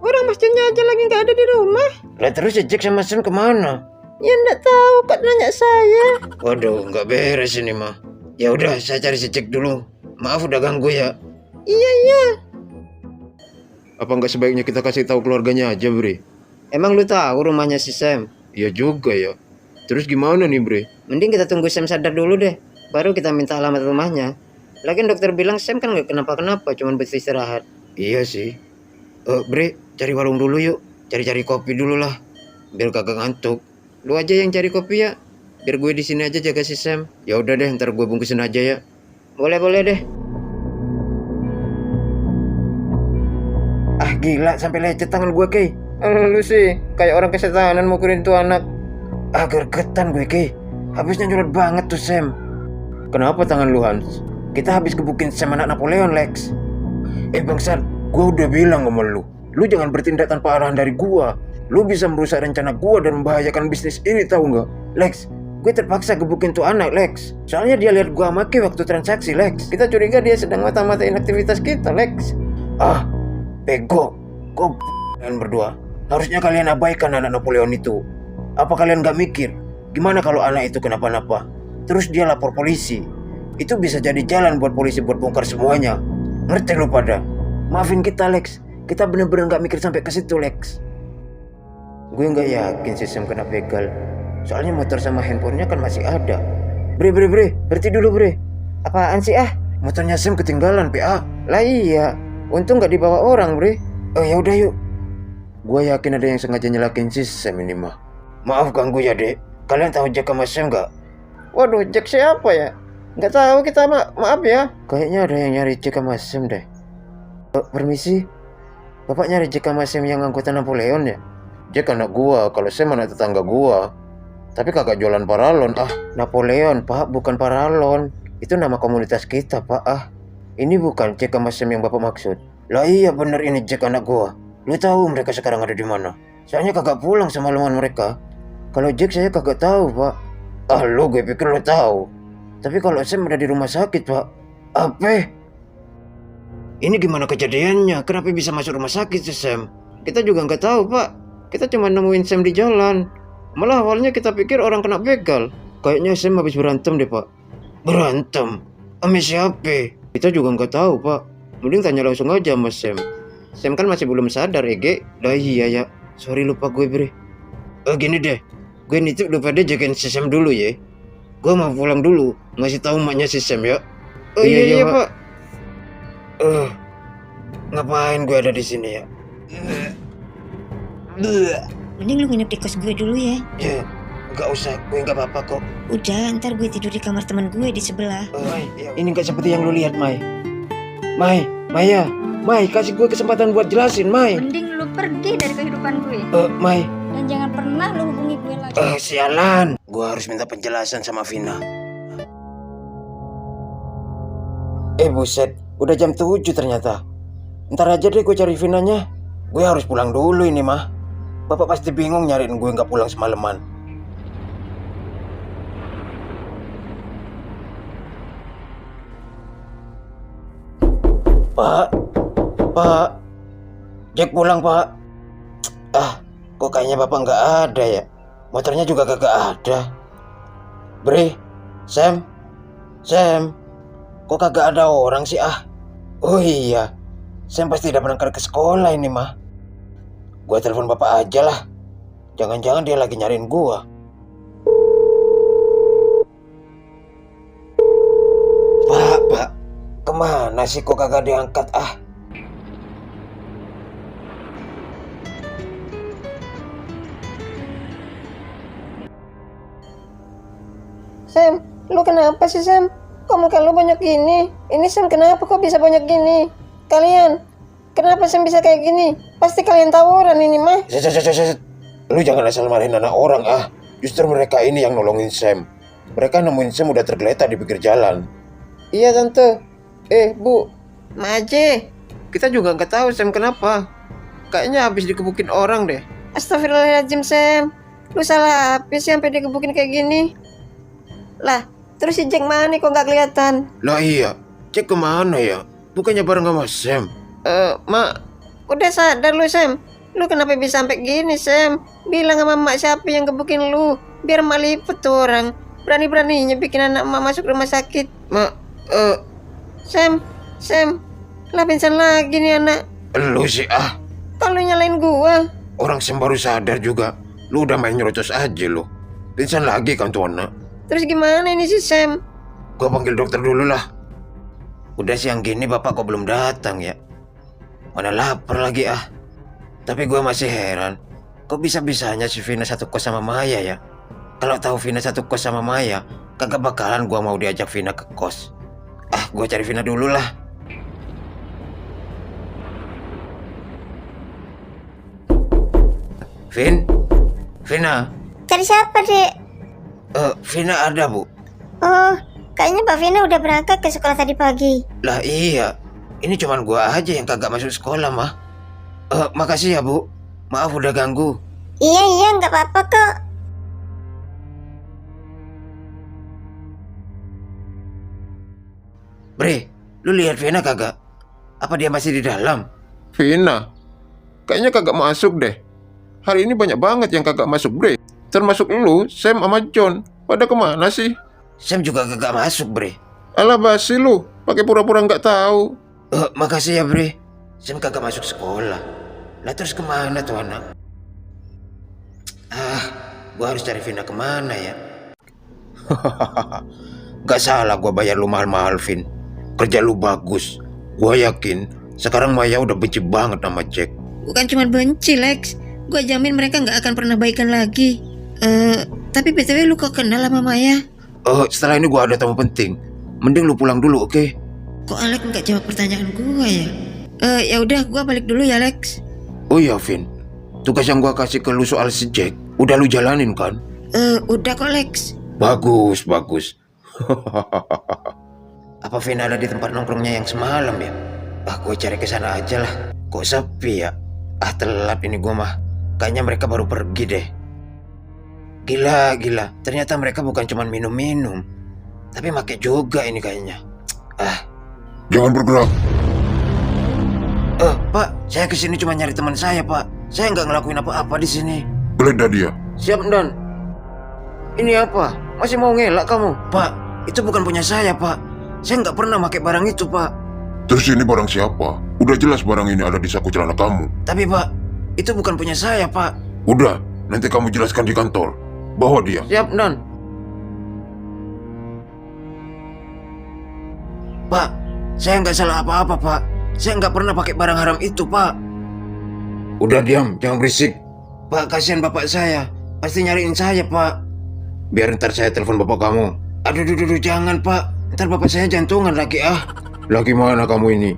Orang Mas Jennya aja lagi nggak ada di rumah. Lah terus si Jack sama Sam kemana? Ya nggak tahu, kok nanya saya. Waduh, nggak beres ini mah. Ya udah, saya cari si Jack dulu. Maaf udah ganggu ya. Iya. Apa nggak sebaiknya kita kasih tahu keluarganya aja, Bre? Emang lu tahu rumahnya si Sam? Iya juga ya. Terus gimana nih, Bre? Mending kita tunggu Sam sadar dulu deh. Baru kita minta alamat rumahnya. Lagian dokter bilang Sam kan nggak kenapa-kenapa, cuma butuh istirahat. Iya sih. Bre, cari warung dulu yuk. Cari-cari kopi dulu lah. Biar kagak ngantuk. Lu aja yang cari kopi ya. Biar gue di sini aja jaga si Sam. Ya udah deh, ntar gue bungkusin aja ya. Boleh deh. Ah gila, sampai lecet tangan gue, Kay. Lu sih kayak orang kesetanan mukulin tuh anak. Ah gergetan gue, Kay. Habisnya nyulut banget tuh Sam. Kenapa tangan lu, Hans? Kita habis gebukin Sam anak Napoleon, Lex. Bangsat, gue udah bilang sama lu. Lu jangan bertindak tanpa arahan dari gua. Lu bisa merusak rencana gua dan membahayakan bisnis ini, tahu nggak? Lex, gue terpaksa gebukin tuh anak, Lex. Soalnya dia lihat gua sama Kay waktu transaksi, Lex. Kita curiga dia sedang mata-matain aktivitas kita, Lex. Ah, bego. Kok kalian berdua? Harusnya kalian abaikan anak Napoleon itu. Apa kalian gak mikir? Gimana kalau anak itu kenapa-napa? Terus dia lapor polisi. Itu bisa jadi jalan buat polisi buat bongkar semuanya. Ngerti lu pada? Maafin kita, Lex. Kita bener-bener gak mikir sampai ke situ, Lex. Gue gak yakin si Sam kena begal. Soalnya motor sama handphonenya kan masih ada. Bre, berhenti dulu, Bre. Apaan sih ah? Motornya Sam ketinggalan, PA. Lah iya, untung gak dibawa orang, Bre. Ya udah yuk. Gue yakin ada yang sengaja nyelakin si Sam ini mah. Maaf ganggu ya, Dek. Kalian tahu Jack sama Sam gak? Waduh, Jack siapa ya? Nggak tahu kita, maaf ya. Kayaknya ada yang nyari Jack sama Sam deh. Permisi. Bapak nyari Jack sama Sam yang anggota Napoleon ya? Jack anak gua, kalau Sam anak tetangga gua. Tapi kagak jualan paralon. Ah, Napoleon, Pak, bukan paralon. Itu nama komunitas kita, Pak. Ah, ini bukan Jack sama Sam yang Bapak maksud. Lah iya bener, ini Jack anak gua. Lu tahu mereka sekarang ada di mana? Soalnya kagak pulang semalaman mereka. Kalau Jack saya kagak tahu, Pak. Ah, lu gue pikir lu tahu. Tapi kalau Sam ada di rumah sakit, Pak. Apa? Ini gimana kejadiannya? Kenapa bisa masuk rumah sakit sih, Sam? kita juga nggak tahu, Pak. Kita cuma nemuin Sam di jalan. Malah awalnya kita pikir orang kena begal. Kayaknya Sam habis berantem deh, Pak. Berantem? Sama siapa? Kita juga nggak tahu, Pak. Mending tanya langsung aja sama Sam. Sam kan masih belum sadar, Ege. Lah iya ya. Sorry lupa gue, Bre. Gini deh. Gue nitip lu pada jagain si Sam dulu ya. Gue mau pulang dulu. Ngasih tahu maknya si Sam ya. Oh iya, Pak. Ngapain gue ada di sini ya? Mending lu nginep di kos gue dulu ya. Ya, nggak usah. Gue nggak apa-apa kok. Udah, ntar gue tidur di kamar teman gue di sebelah. Mai, ini nggak seperti yang lu lihat, Mai. Mai, kasih gue kesempatan buat jelasin, Mai. Mending lu pergi dari kehidupan gue. Mai. Dan jangan pernah lu hubungi gue lagi. Sialan. Gue harus minta penjelasan sama Vina. Buset. Udah jam 7 ternyata. Ntar aja deh gue cari Vinanya. Gue harus pulang dulu ini mah. Bapak pasti bingung nyariin gue gak pulang semalaman. Pak. Jack pulang, Pak. Kok kayaknya Bapak gak ada ya. Motornya juga kagak ada. Bre, Sam. Kok kagak ada orang sih Oh iya, Sam pasti udah berangkat ke sekolah ini mah. Gua telepon Bapak aja lah. Jangan-jangan dia lagi nyariin gua. Pak, kemana sih kok kagak diangkat Sam, lu kenapa sih, Sam? Kok muka lu banyak gini? Ini Sam kenapa kok bisa banyak gini? Kalian, kenapa Sam bisa kayak gini? Pasti kalian tawuran ini mah. Lu jangan asal marahin anak orang Justru mereka ini yang nolongin Sam. Mereka nemuin Sam udah tergeletak di pinggir jalan. Iya, Tante. Bu, Maje. kita juga nggak tahu Sam kenapa. Kayaknya habis dikebukin orang deh. Astagfirullahaladzim, Sam. Lu salah apa sih sampai digebukin kayak gini? Lah, terus si Jack mana kok nggak kelihatan? Lah iya, Jack kemana ya? Bukannya bareng sama Sam? Mak, udah sadar lu Sam? Lu kenapa bisa sampai gini Sam? Bilang sama mak siapa yang gebukin lu, biar mak liput tuh orang. Berani-beraninya bikin anak mak masuk rumah sakit. Mak, Sam, lah pingsan lagi nih anak. lu sih ah. Kalau nyalain gua, Orang Sam baru sadar juga. Lu udah main nyerocos aja lu. Pingsan lagi kan tuh anak. terus gimana ini si Sam? Gua panggil dokter dulu lah. Udah siang gini bapak kok belum datang ya? Mana lapar lagi ah. Tapi gue masih heran, kok bisa-bisanya si Vina satu kos sama Maya ya? Kalau tahu Vina satu kos sama Maya, kagak bakalan gue mau diajak Vina ke kos. Ah, gue cari Vina dulu lah. Vina, Cari siapa, Dek? Vina ada bu? Oh, kayaknya Mbak Vina udah berangkat ke sekolah tadi pagi. Lah iya, ini cuman gue aja yang kagak masuk sekolah mah. Makasih ya bu, maaf udah ganggu. Iya, nggak apa-apa kok. Bre, lu lihat Vina kagak? Apa dia masih di dalam? Vina, kayaknya kagak masuk deh. Hari ini banyak banget yang kagak masuk, Bre. Termasuk lu, Sam sama John. Pada kemana sih? Sam juga kagak masuk, Bre. Alah basi lu, pakai pura-pura nggak tahu. Makasih ya, Bre. Sam kagak masuk sekolah. Lah terus kemana tuh anak? Gua harus cari Vina kemana ya? Gak salah gua bayar lu mahal-mahal, Vin. Kerja lu bagus. Gua yakin sekarang Maya udah benci banget sama Jack. Bukan cuma benci Lex, gua jamin mereka nggak akan pernah baikan lagi. Tapi BTW lu kok kenal sama Maya? Setelah ini gua ada tamu penting. Mending lu pulang dulu, oke? Kok Alex nggak jawab pertanyaan gua ya? Ya udah, gua balik dulu ya Lex. Oh iya, Vin. Tugas yang gua kasih ke lu soal si Jack, udah lu jalanin kan? Udah kok Lex. Bagus. Apa Vin ada di tempat nongkrongnya yang semalam ya? Gue cari ke sana aja lah. Kok sepi ya? Telat ini gua mah. Kayaknya mereka baru pergi deh. Gila. Ternyata mereka bukan cuma minum-minum, tapi make juga ini kayaknya. Jangan bergerak. Pak, saya kesini cuma nyari teman saya, Pak. Saya nggak ngelakuin apa-apa di sini. Geledah dia. Siap, Don. Ini apa? Masih mau ngelak kamu? Pak, itu bukan punya saya, Pak. Saya nggak pernah pakai barang itu, Pak. Terus ini barang siapa? Udah jelas barang ini ada di saku celana kamu. Tapi, Pak, itu bukan punya saya, Pak. Udah, nanti kamu jelaskan di kantor. Bawa dia. Siap, Don. Pak, saya nggak salah apa-apa, Pak. Saya nggak pernah pakai barang haram itu, Pak. Udah diam, jangan berisik. Pak, kasihan bapak saya. Pasti nyariin saya, Pak. Biar ntar saya telepon bapak kamu. Aduh, jangan, Pak. Ntar bapak saya jantungan lagi, Lagi mana kamu ini?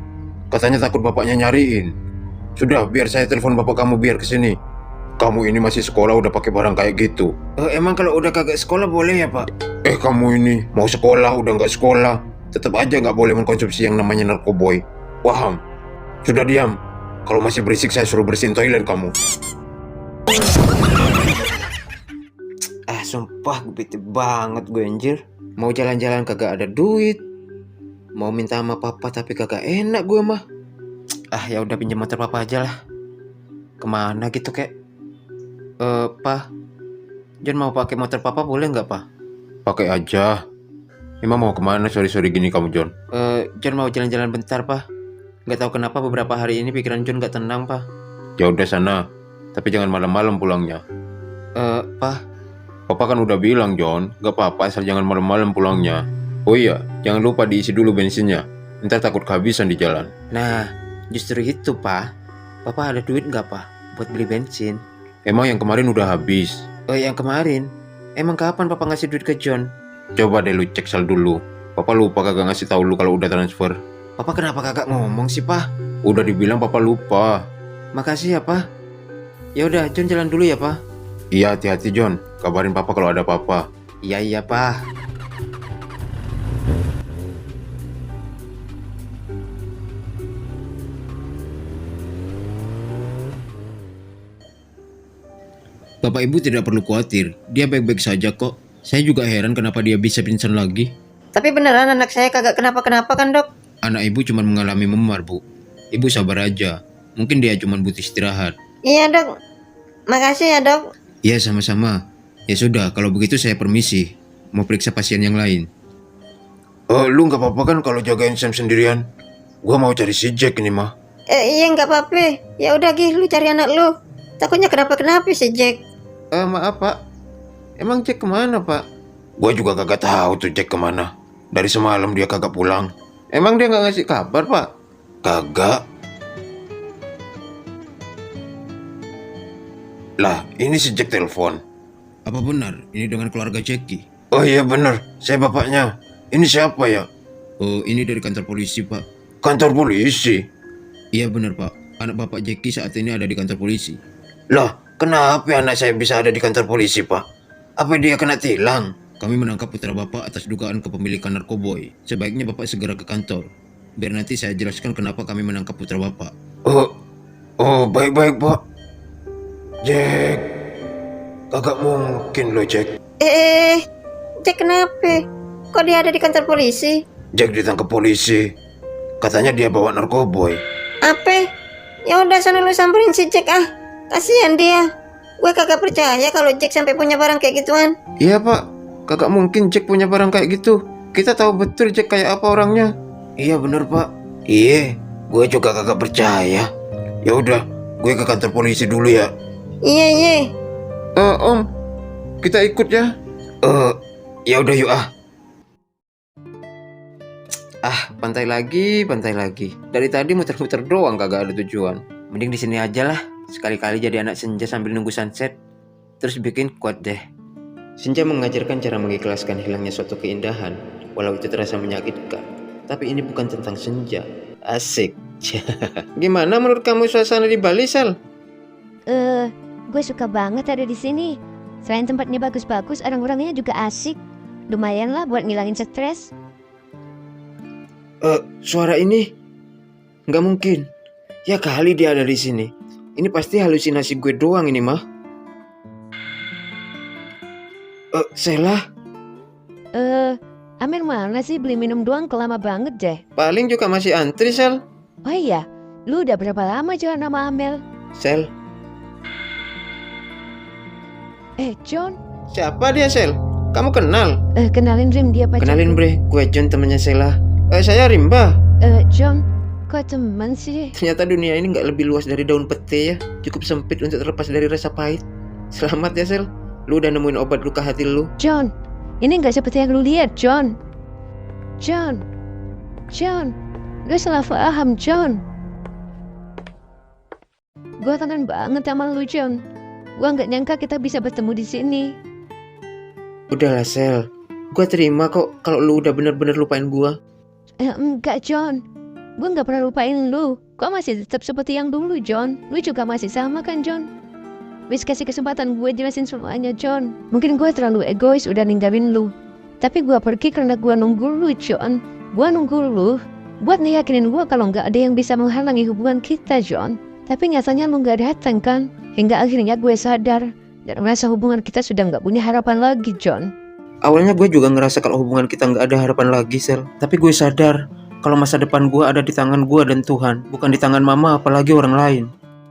Katanya takut bapaknya nyariin. Sudah, biar saya telepon bapak kamu biar kesini. Kamu ini masih sekolah udah pakai barang kayak gitu. Emang kalau udah kagak sekolah boleh ya, Pak? Kamu ini mau sekolah udah nggak sekolah, tetap aja nggak boleh mengkonsumsi yang namanya narkoboy. Paham? Sudah diam. Kalau masih berisik saya suruh bersihin toilet kamu. Sumpah gue bete banget gue anjir. Mau jalan-jalan kagak ada duit. Mau minta sama papa tapi kagak enak gue mah. Ya udah pinjam motor papa aja lah. Kemana gitu kek? Pa, John mau pakai motor papa boleh nggak, Pa? Pakai aja. Emang mau kemana sore-sore gini kamu, John? John mau jalan-jalan bentar, Pa. Nggak tahu kenapa beberapa hari ini pikiran John nggak tenang, Pa. Ya udah sana. Tapi jangan malam-malam pulangnya. Pa. Papa kan udah bilang, John, gak apa-apa asal jangan malam-malam pulangnya. Oh iya, jangan lupa diisi dulu bensinnya. Ntar takut kehabisan di jalan. Nah, justru itu, Pa. Papa ada duit nggak, Pa? Buat beli bensin. Emang yang kemarin udah habis? Yang kemarin? Emang kapan Papa ngasih duit ke John? Coba deh lu cek sal dulu. Papa lupa kagak ngasih tahu lu kalau udah transfer. Papa kenapa kagak ngomong sih, Pa? Udah dibilang papa lupa. Makasih ya, Pa. Ya udah, John jalan dulu ya, Pa. Iya, hati-hati John. Kabarin papa kalau ada apa-apa. Iya, Pa. Bapak Ibu tidak perlu khawatir, dia baik-baik saja kok. Saya juga heran kenapa dia bisa pingsan lagi. Tapi beneran anak saya kagak kenapa-kenapa kan dok? Anak ibu cuma mengalami memar, Bu. Ibu sabar aja. Mungkin dia cuma butuh istirahat. Iya dok, makasih ya dok. Ya, sama-sama. Ya sudah, kalau begitu saya permisi. Mau periksa pasien yang lain. Lu nggak apa-apa kan kalau jagain Sam sendirian? Gua mau cari si Jack ini mah. Iya nggak apa-apa. Ya udah Gih, lu cari anak lu. Takutnya kenapa-kenapa si Jack. Maaf, Pak. Emang Jack kemana, Pak? Gua juga kagak tahu tuh Jack kemana. Dari semalam dia kagak pulang. Emang dia nggak ngasih kabar, Pak? Kagak. Lah, ini si Jack telepon. Apa benar ini dengan keluarga Jackie? Oh iya bener, saya bapaknya. Ini siapa ya? Oh, ini dari kantor polisi, Pak. Kantor polisi? Iya benar, Pak. Anak Bapak Jackie saat ini ada di kantor polisi. Lah, kenapa anak saya bisa ada di kantor polisi, Pak? Apa dia kena tilang? Kami menangkap putra Bapak atas dugaan kepemilikan narkoboy. Sebaiknya Bapak segera ke kantor. Biar nanti saya jelaskan kenapa kami menangkap putra Bapak. Oh, baik-baik, Pak. Jack, kagak mungkin loh, Jack. Jack kenapa? Kok dia ada di kantor polisi? Jack ditangkap polisi. Katanya dia bawa narkoboy. Apa? Ya udah sana lu samperin si Jack ah. Kasihan dia. Gue kagak percaya kalau Jack sampai punya barang kayak gituan. Iya, Pak. Kagak mungkin Jack punya barang kayak gitu. Kita tahu betul Jack kayak apa orangnya. Iya bener, Pak. Iya, gue juga kagak percaya. Ya udah, gue ke kantor polisi dulu ya. Iya. Om, kita ikut ya. Ya udah yuk ah. Pantai lagi. Dari tadi muter-muter doang kagak ada tujuan. Mending di sini aja lah. Sekali-kali jadi anak senja sambil nunggu sunset. Terus bikin quote deh. Senja mengajarkan cara mengikhlaskan hilangnya suatu keindahan, walau itu terasa menyakitkan. Tapi ini bukan tentang senja. Asik. Gimana menurut kamu suasana di Bali, Sal? Gue suka banget ada di sini. Selain tempatnya bagus-bagus, orang-orangnya juga asik. Lumayan lah buat ngilangin stres. Suara ini nggak mungkin. Ya kali dia ada di sini. Ini pasti halusinasi gue doang ini mah. Sela, Amir mana sih beli minum doang kelama banget deh. paling juga masih antri, Sel. Oh iya, lu udah berapa lama jalan sama Amel? Sel, John, siapa dia, Sel? Kamu kenal? kenalin Rim, dia pacar. Kenalin, Bre, gue John, temannya Sela. Saya Rimba. John, kok temen sih? Ternyata dunia ini nggak lebih luas dari daun pete ya. Cukup sempit untuk terlepas dari rasa pahit. Selamat ya, Sel. Lu udah nemuin obat luka hati lu. John, ini nggak seperti yang lu lihat, John. John, lu salah paham, John. Gue kangen banget sama lu, John. Gue nggak nyangka kita bisa bertemu di sini. Udahlah, Sel. Gue terima kok kalau lu udah bener-bener lupain gue. Enggak, John. Gue nggak pernah lupain lu. Gue masih tetap seperti yang dulu, John. Lu juga masih sama kan, John? Wis kasih kesempatan gue jelasin semuanya, John. Mungkin gue terlalu egois udah ninggalin lu. Tapi gue pergi karena gue nunggu lu, John. Gue nunggu lu buat ngeyakinin gue kalau nggak ada yang bisa menghalangi hubungan kita, John. Tapi nyatanya lu nggak datang kan? Hingga akhirnya gue sadar dan merasa hubungan kita sudah nggak punya harapan lagi, John. Awalnya gue juga ngerasa kalau hubungan kita nggak ada harapan lagi, Sel. Tapi gue sadar kalau masa depan gue ada di tangan gue dan Tuhan, bukan di tangan mama apalagi orang lain.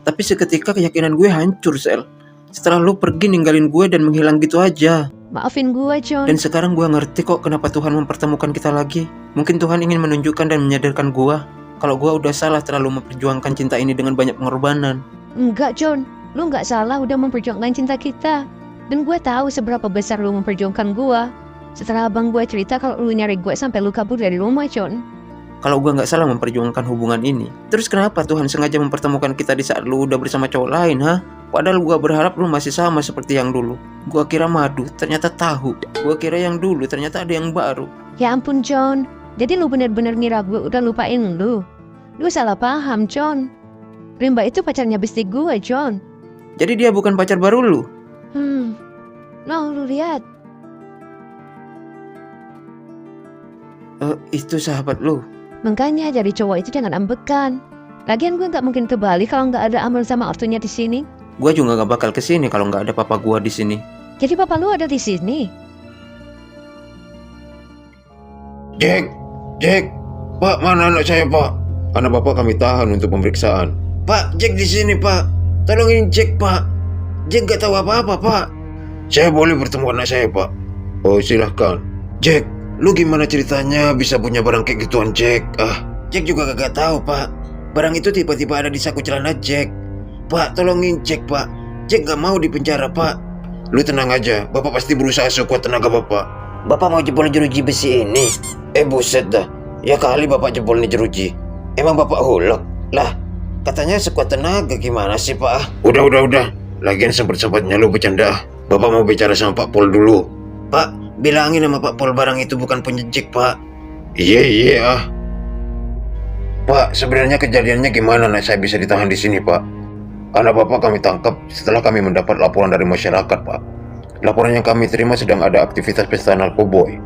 Tapi seketika keyakinan gue hancur, Sel. Setelah lu pergi ninggalin gue dan menghilang gitu aja. Maafin gue, John. Dan sekarang gue ngerti kok kenapa Tuhan mempertemukan kita lagi. Mungkin Tuhan ingin menunjukkan dan menyadarkan gue kalau gue udah salah terlalu memperjuangkan cinta ini dengan banyak pengorbanan. Enggak, John. Lu nggak salah udah memperjuangkan cinta kita. Dan gue tahu seberapa besar lu memperjuangkan gue. Setelah abang gue cerita kalau lu nyari gue sampai lu kabur dari rumah, John. Kalau gue nggak salah memperjuangkan hubungan ini, terus kenapa Tuhan sengaja mempertemukan kita di saat lu udah bersama cowok lain, ha? Padahal gue berharap lu masih sama seperti yang dulu. Gue kira madu, ternyata tahu. Gue kira yang dulu, ternyata ada yang baru. Ya ampun, John. Jadi lu bener-bener ngira gue udah lupain lu. Lu salah paham, John. Rimba itu pacarnya besti gue, John. Jadi dia bukan pacar baru lu? No, lu lihat. Itu sahabat lu. Makanya jadi cowok itu jangan ambekan. Lagian gue nggak mungkin ke Bali kalau nggak ada Amel sama ortunya di sini. Gue juga nggak bakal kesini kalau nggak ada papa gue di sini. Jadi papa lu ada di sini? Jack, Jack, Pak, mana anak saya, Pak? Anak Bapak kami tahan untuk pemeriksaan. Pak, Jack di sini, Pak. Tolongin Jack, Pak. Jack gak tahu apa-apa, Pak. Saya boleh bertemu anak saya, Pak? Oh, silahkan. Jack, lu gimana ceritanya bisa punya barang kayak gituan, Jack? Jack juga kagak tahu, Pak. Barang itu tiba-tiba ada di saku celana Jack. Pak, tolongin Jack, Pak. Jack gak mau dipenjara, Pak. Lu tenang aja, Bapak pasti berusaha sekuat tenaga Bapak. Bapak mau jebol jeruji besi ini? Buset dah. Ya kali Bapak jebol nih jeruji. Emang Bapak hulek? Lah, katanya sekuat tenaga, gimana sih, Pak? Udah. Lagian sempat-sempatnya lu bercanda. Bapak mau bicara sama Pak Pol dulu. Pak, bilangin sama Pak Pol barang itu bukan punya Jack, Pak. Iya. Pak, sebenarnya kejadiannya gimana saya bisa ditahan di sini, Pak? Anak Bapak kami tangkap setelah kami mendapat laporan dari masyarakat, Pak. Laporan yang kami terima sedang ada aktivitas pesta narkoboy.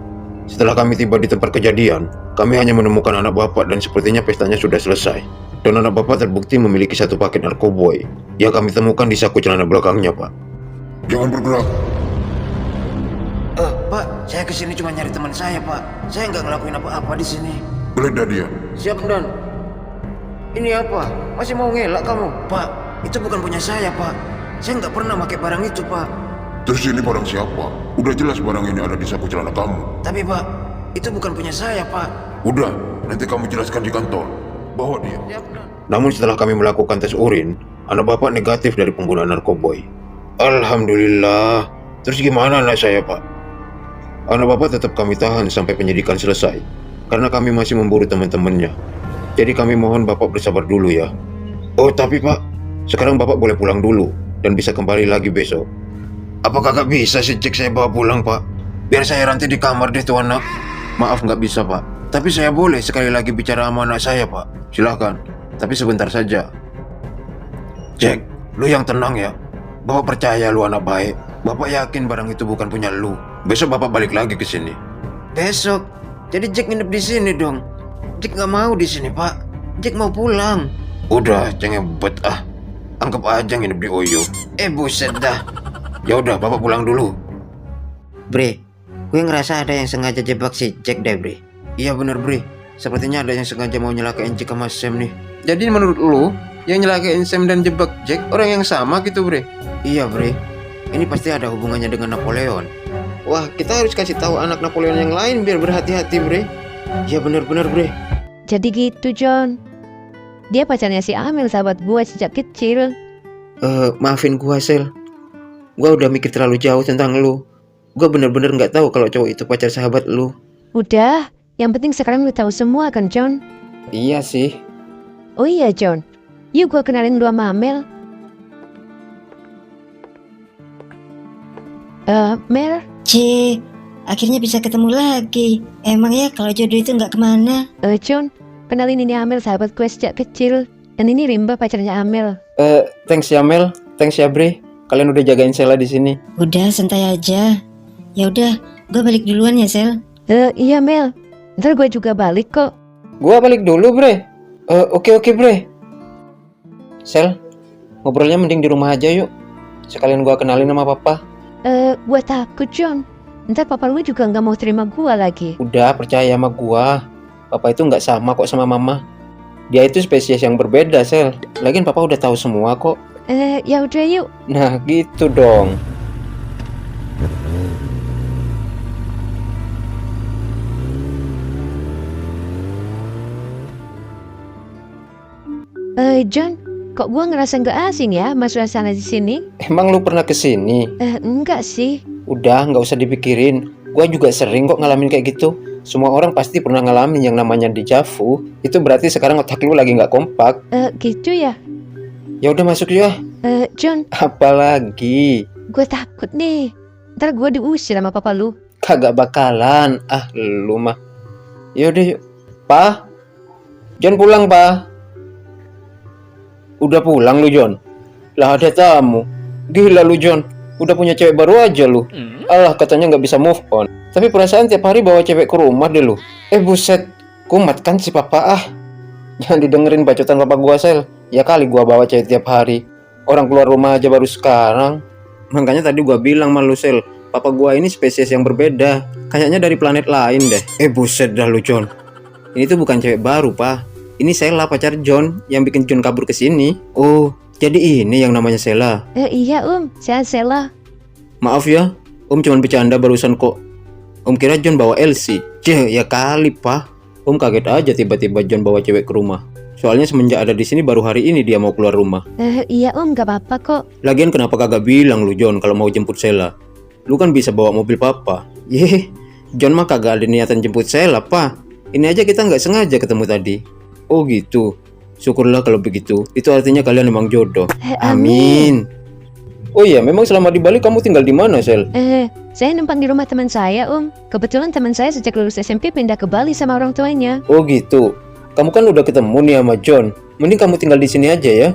Setelah kami tiba di tempat kejadian, kami hanya menemukan anak Bapak dan sepertinya pestanya sudah selesai. Dan anak Bapak terbukti memiliki 1 paket narkoboy yang kami temukan di saku celana belakangnya, Pak. Jangan bergerak. Pak, saya kesini cuma nyari teman saya, Pak. Saya nggak ngelakuin apa-apa di sini. Geledah dia. Siap, Dan. Ini apa? Masih mau ngelak kamu? Pak, itu bukan punya saya, Pak. Saya nggak pernah pakai barang itu, Pak. Terus ini barang siapa? Udah jelas barang ini ada di saku celana kamu. Tapi, Pak, itu bukan punya saya, Pak. Udah, nanti kamu jelaskan di kantor. Bawa dia. Siap, Dan. Namun setelah kami melakukan tes urin, anak Bapak negatif dari penggunaan narkoboy. Alhamdulillah. Terus gimana anak saya, Pak? Anak Bapak tetap kami tahan sampai penyidikan selesai, karena kami masih memburu teman-temannya. Jadi kami mohon Bapak bersabar dulu ya. Oh tapi Pak, sekarang Bapak boleh pulang dulu dan bisa kembali lagi besok. Apakah gak bisa sih Jack saya bawa pulang, Pak? Biar saya rantai di kamar deh tuh anak. Maaf nggak bisa, Pak. Tapi saya boleh sekali lagi bicara sama anak saya, Pak. Silakan. Tapi sebentar saja. Jack, lu yang tenang ya. Bapak percaya lu anak baik. Bapak yakin barang itu bukan punya lu. Besok Bapak balik lagi ke sini. Besok? Jadi Jack nginep di sini dong? Jack gak mau di sini, Pak. Jack mau pulang. Udah, jangan bet ah. Anggap aja nginep di Oyo. Buset dah. Ya udah, Bapak pulang dulu. Bre, gue ngerasa ada yang sengaja jebak si Jack deh, Bre. Iya bener, Bre. Sepertinya ada yang sengaja mau nyelakain Jack sama Sam nih. Jadi menurut lu, yang nyelakain Sam dan jebak Jack orang yang sama gitu, Bre? Iya, Bre. Ini pasti ada hubungannya dengan Napoleon. Wah, kita harus kasih tahu anak Napoleon yang lain biar berhati-hati, Bre. Iya bener-bener, Bre. Jadi gitu, John. Dia pacarnya si Amel, sahabat gue sejak kecil. Maafin gua, Sel. Gua udah mikir terlalu jauh tentang lu. Gua bener-bener gak tahu kalau cowok itu pacar sahabat lu. Udah, yang penting sekarang lu tahu semua kan, John? Iya sih. Oh iya, John. Yuk gue kenalin lu sama Amel. Mel. Akhirnya bisa ketemu lagi. Emang ya kalau jodoh itu nggak kemana. John, kenalin ini Amel, sahabat gue sejak kecil. Dan ini Rimba, pacarnya Amel. Thanks ya Mel. Thanks ya Bre. Kalian udah jagain Sela di sini. Udah santai aja. Ya udah, gue balik duluan ya Sel. Iya Mel. Ntar gue juga balik kok. Gua balik dulu Bre. Oke Bre. Sel, ngobrolnya mending di rumah aja yuk. Sekalian gua kenalin sama papa. Gue takut, John. Ntar papa lu juga nggak mau terima gue lagi. Udah percaya sama gua. Papa itu nggak sama kok sama mama. Dia itu spesies yang berbeda Sel. Lagian papa udah tahu semua kok. Ya udah yuk. Nah gitu dong. John, kok gue ngerasa nggak asing ya sama suasana di sini? Emang lu pernah kesini? Enggak sih. Udah nggak usah dipikirin. Gua juga sering kok ngalamin kayak gitu. Semua orang pasti pernah ngalamin yang namanya deja vu. Itu berarti sekarang otak lu lagi nggak kompak. Gitu ya. Ya udah masuk ya. John, Apalagi? gue takut nih. Ntar gue diusir sama papa lu. Kagak bakalan. Ah lu mah. Yaudah yuk. Pa, John pulang pa. Udah pulang lu John? Lah ada tamu. Gila lu John. Udah punya cewek baru aja lu. Alah katanya gak bisa move on. Tapi perasaan tiap hari bawa cewek ke rumah deh lu. Buset. Kumat kan si papa ah. Jangan didengerin bacotan papa gua Sel. Ya kali gua bawa cewek tiap hari. Orang keluar rumah aja baru sekarang. Makanya tadi gua bilang sama lu Sel. Papa gua ini spesies yang berbeda. Kayaknya dari planet lain deh. Buset dah lu John. Ini tuh bukan cewek baru, Pak. Ini Sheila, pacar John, yang bikin John kabur ke sini. Oh, jadi ini yang namanya Sheila. Iya saya Sheila. Maaf ya, Om cuman bercanda barusan kok. Om kira John bawa Elsie. Ya kali, Pak. Om kaget aja tiba-tiba John bawa cewek ke rumah. Soalnya semenjak ada di sini baru hari ini dia mau keluar rumah. Iya gak apa-apa kok. Lagian kenapa kagak bilang lu John kalau mau jemput Sheila? Lu kan bisa bawa mobil papa. John mah kagak ada niatan jemput Sheila, Pak. Ini aja kita nggak sengaja ketemu tadi. Oh gitu. Syukurlah kalau begitu. Itu artinya kalian memang jodoh. Amin. Oh iya, memang selama di Bali kamu tinggal di mana, Sel? Saya numpang di rumah teman saya, Kebetulan teman saya sejak lulus SMP pindah ke Bali sama orang tuanya. Oh gitu. Kamu kan udah ketemu nih sama John. Mending kamu tinggal di sini aja ya.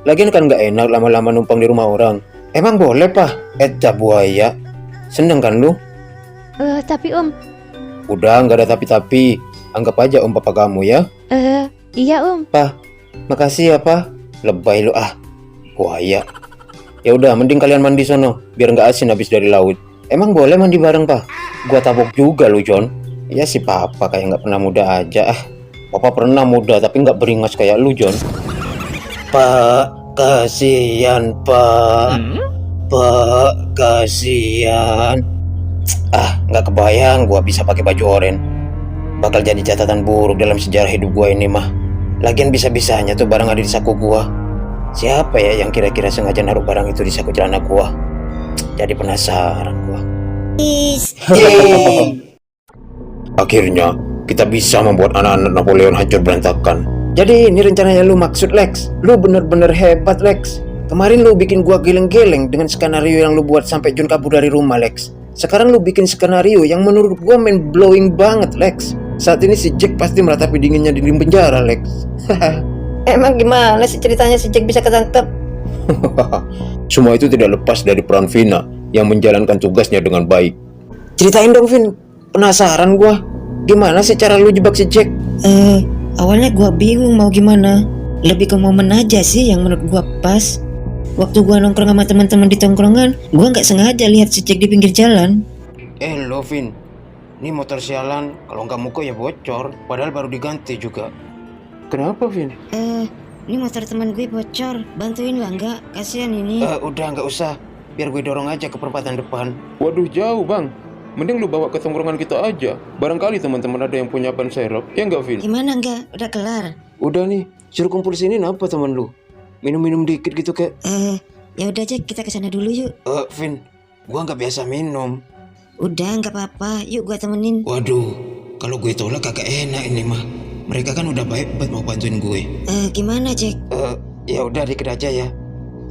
Lagian kan nggak enak lama-lama numpang di rumah orang. Emang boleh, Pak? Buaya. Seneng kan lu? Tapi Udah, nggak ada tapi-tapi. Anggap aja Om papa kamu ya. iya Makasih ya, Pak. Lebay lu buaya. Ya udah, mending kalian mandi sono, biar nggak asin habis dari laut. Emang boleh mandi bareng, Pak? Gua tabok juga lu, John. Ya si papa kayak nggak pernah muda aja. Papa pernah muda tapi nggak beringas kayak lu, John. Pak, kasihan, Pak. Pak, kasihan. Nggak kebayang gua bisa pakai baju oranye. Bakal jadi catatan buruk dalam sejarah hidup gua ini mah. Lagian bisa-bisanya tuh barang ada di saku gua. Siapa ya yang kira-kira sengaja naruh barang itu di saku celana gua? Jadi penasaran gua. Akhirnya, kita bisa membuat anak-anak Napoleon hancur berantakan. Jadi ini rencananya lu maksud, Lex? Lu bener-bener hebat, Lex. Kemarin lu bikin gua geleng-geleng dengan skenario yang lu buat sampai John kabur dari rumah, Lex. Sekarang lu bikin skenario yang menurut gua mind blowing banget, Lex. Saat ini si Jack pasti meratapi dinginnya di penjara, Lex. Emang gimana sih ceritanya si Jack bisa ketangkep? Semua itu tidak lepas dari peran Vina yang menjalankan tugasnya dengan baik. Ceritain dong, Vin. Penasaran gua. Gimana sih cara lu jebak si Jack? Awalnya gua bingung mau gimana. Lebih ke momen aja sih yang menurut gua pas. Waktu gua nongkrong sama teman-teman di tongkrongan, gua nggak sengaja lihat si Jack di pinggir jalan. Lo, Vin. Ini motor sialan, kalau nggak mogok ya bocor. Padahal baru diganti juga. Kenapa, Vin? Ini motor teman gue bocor. Bantuin lah nggak? Kasihan ini. Udah nggak usah. Biar gue dorong aja ke perempatan depan. Waduh, jauh bang. Mending lu bawa ke tongkrongan kita aja. Barangkali teman-teman ada yang punya ban serep. Ya nggak, Vin? Gimana nggak? Udah kelar. Udah nih, suruh kumpul sini kenapa teman lu? Minum-minum dikit gitu kek. Ya udah Jack, kita kesana dulu yuk. Vin, gua nggak biasa minum. Udah nggak apa-apa, yuk gua temenin. Waduh, kalau gue tolak kagak enak ini mah. Mereka kan udah baik banget mau bantuin gue. Gimana Jack? Ya udah dikit aja ya.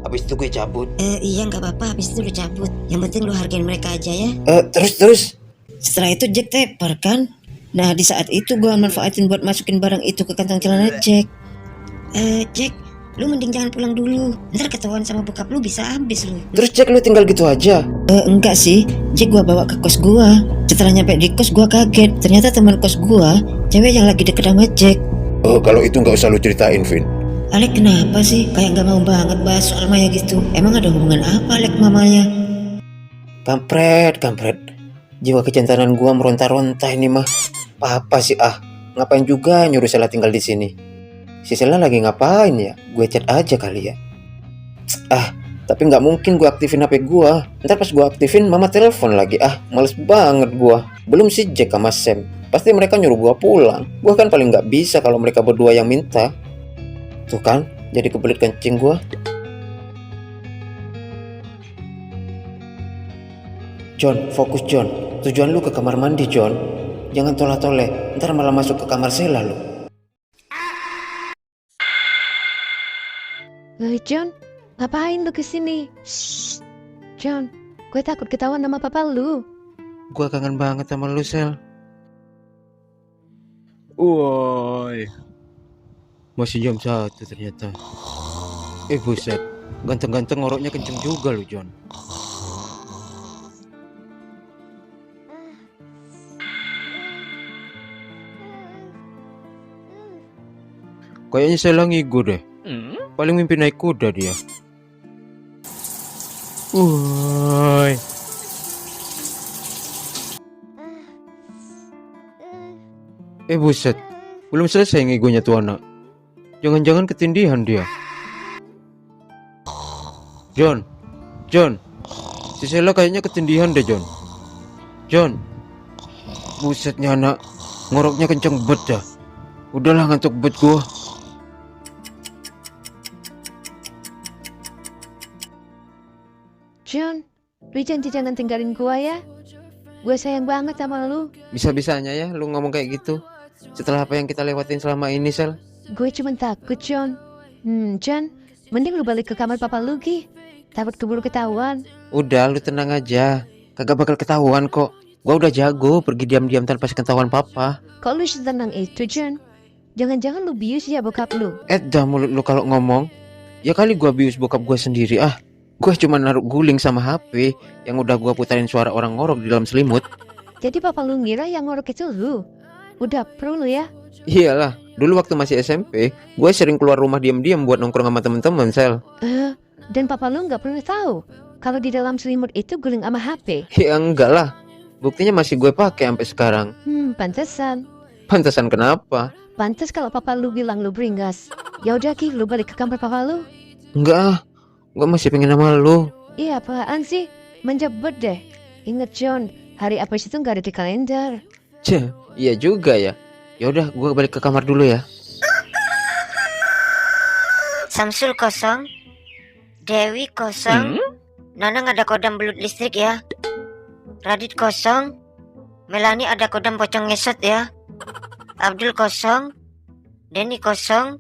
Habis itu gue cabut. Iya nggak apa-apa, habis itu lu cabut. Yang penting lu hargain mereka aja ya. Terus. Setelah itu Jack tepar kan? Nah di saat itu gua manfaatin buat masukin barang itu ke kantong celana Jack. Jack, lu mending jangan pulang dulu. Ntar ketahuan sama bokap lu bisa habis lu. Terus Jack lu tinggal gitu aja? Enggak sih, Jack gua bawa ke kos gua. Setelah nyampe di kos gua kaget. Ternyata teman kos gua, cewek yang lagi deket sama Jack. Kalau itu nggak usah lu ceritain, Vin. Alek kenapa sih? Kayak gak mau banget bahas soal Maya gitu. Emang ada hubungan apa Alek mamanya? Kampret. Jiwa kejantanan gua meronta-ronta ini mah. Apa sih ngapain juga nyuruh Sheila tinggal di sini? Si Sheila lagi ngapain ya? Gue chat aja kali ya. Tapi nggak mungkin gue aktifin HP gua. Ntar pas gua aktifin mama telepon lagi. Males banget gua. Belum si Jack sama Sam. Pasti mereka nyuruh gua pulang. Gua kan paling nggak bisa kalau mereka berdua yang minta. Tuh kan, jadi kebelit kencing gua. John, fokus John. Tujuan lu ke kamar mandi, John. Jangan tolak-toleh, ntar malah masuk ke kamar Sheila lu. John, ngapain lu kesini? John, gue takut ketahuan sama papa lu. Gua kangen banget sama lu, Sel. Woi. Masih jam 1 ternyata. Buset, ganteng-ganteng ngoroknya kenceng juga lu, John. Kayaknya Sheila ngigo deh. Paling mimpi naik kuda dia. Woi. Buset, belum selesai ngegonya tuh anak. Jangan-jangan ketindihan dia. John, si Sela kayaknya ketindihan deh John, busetnya anak, ngoroknya kenceng bet dah. Udahlah ngantuk bet gua. John, lu jangan tinggalin gua ya. Gue sayang banget sama lu. Bisa-bisanya ya lu ngomong kayak gitu. Setelah apa yang kita lewatin selama ini, Sel. Gue cuma takut, John. John, mending lu balik ke kamar papa lu, Ki. Takut keburu ketahuan. Udah, lu tenang aja. Kagak bakal ketahuan kok. Gua udah jago pergi diam-diam tanpa ketahuan papa. Kok lu setenang itu, John? Jangan-jangan lu bius ya bokap lu? Dah mulut lu kalau ngomong. Ya kali gua bius bokap gua sendiri. Gua cuma naruh guling sama HP yang udah gua putarin suara orang ngorok di dalam selimut. Jadi papa lu ngira yang ngorok itu lu? Udah pro lu ya? Iyalah, dulu waktu masih SMP, gue sering keluar rumah diam-diam buat nongkrong sama temen-temen, Sel. Dan papa lu nggak pernah tahu kalau di dalam selimut itu guling sama HP? Ya enggak lah, buktinya masih gue pakai sampai sekarang. Pantesan. Pantesan kenapa? Pantes kalau papa lu bilang lu beringas. Ya udah Ki, lu balik ke kamar papa lu. Enggak, gue masih pengen sama lu. Iya apaan sih? Menjebet deh. Ingat John, hari apa itu nggak ada di kalender. Iya juga ya. Ya udah, gue balik ke kamar dulu ya. Samsul kosong, Dewi kosong, Nanang ada kodam belut listrik ya. Radit kosong, Melani ada kodam pocong ngesot ya. Abdul kosong, Denny kosong,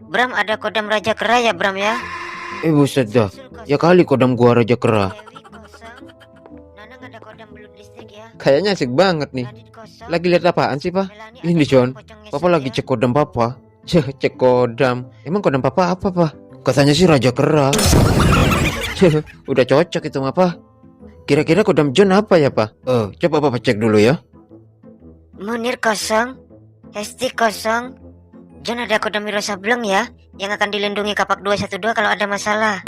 Bram ada kodam raja kera ya Bram ya. Buset dah, ya kali kodam gua raja kera. Dewi kosong, Nanang ada kodam belut listrik ya. Kayaknya asik banget nih. Radit kosong, Lagi lihat apaan sih, Pak? Melani Ini ada John, kodam pocong ngesot Papa lagi ya. cek kodam Papa. Cek kodam. Emang kodam Papa apa, Pak? Katanya sih raja kera. Udah cocok itu mah, Pak. Kira-kira kodam John apa ya, Pak? Coba Papa cek dulu ya. Munir kosong, Hesti kosong, John ada kodam Wiro Sableng ya, yang akan dilindungi kapak 212 kalau ada masalah.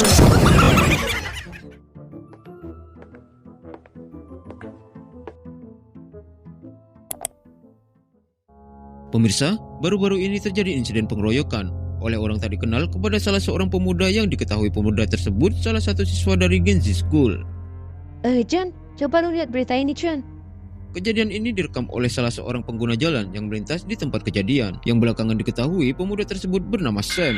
Pemirsa, baru-baru ini terjadi insiden pengeroyokan oleh orang tak dikenal kepada salah seorang pemuda yang diketahui pemuda tersebut salah satu siswa dari Genzi School. John, coba lu lihat berita ini, John. Kejadian ini direkam oleh salah seorang pengguna jalan yang melintas di tempat kejadian, yang belakangan diketahui pemuda tersebut bernama Sam,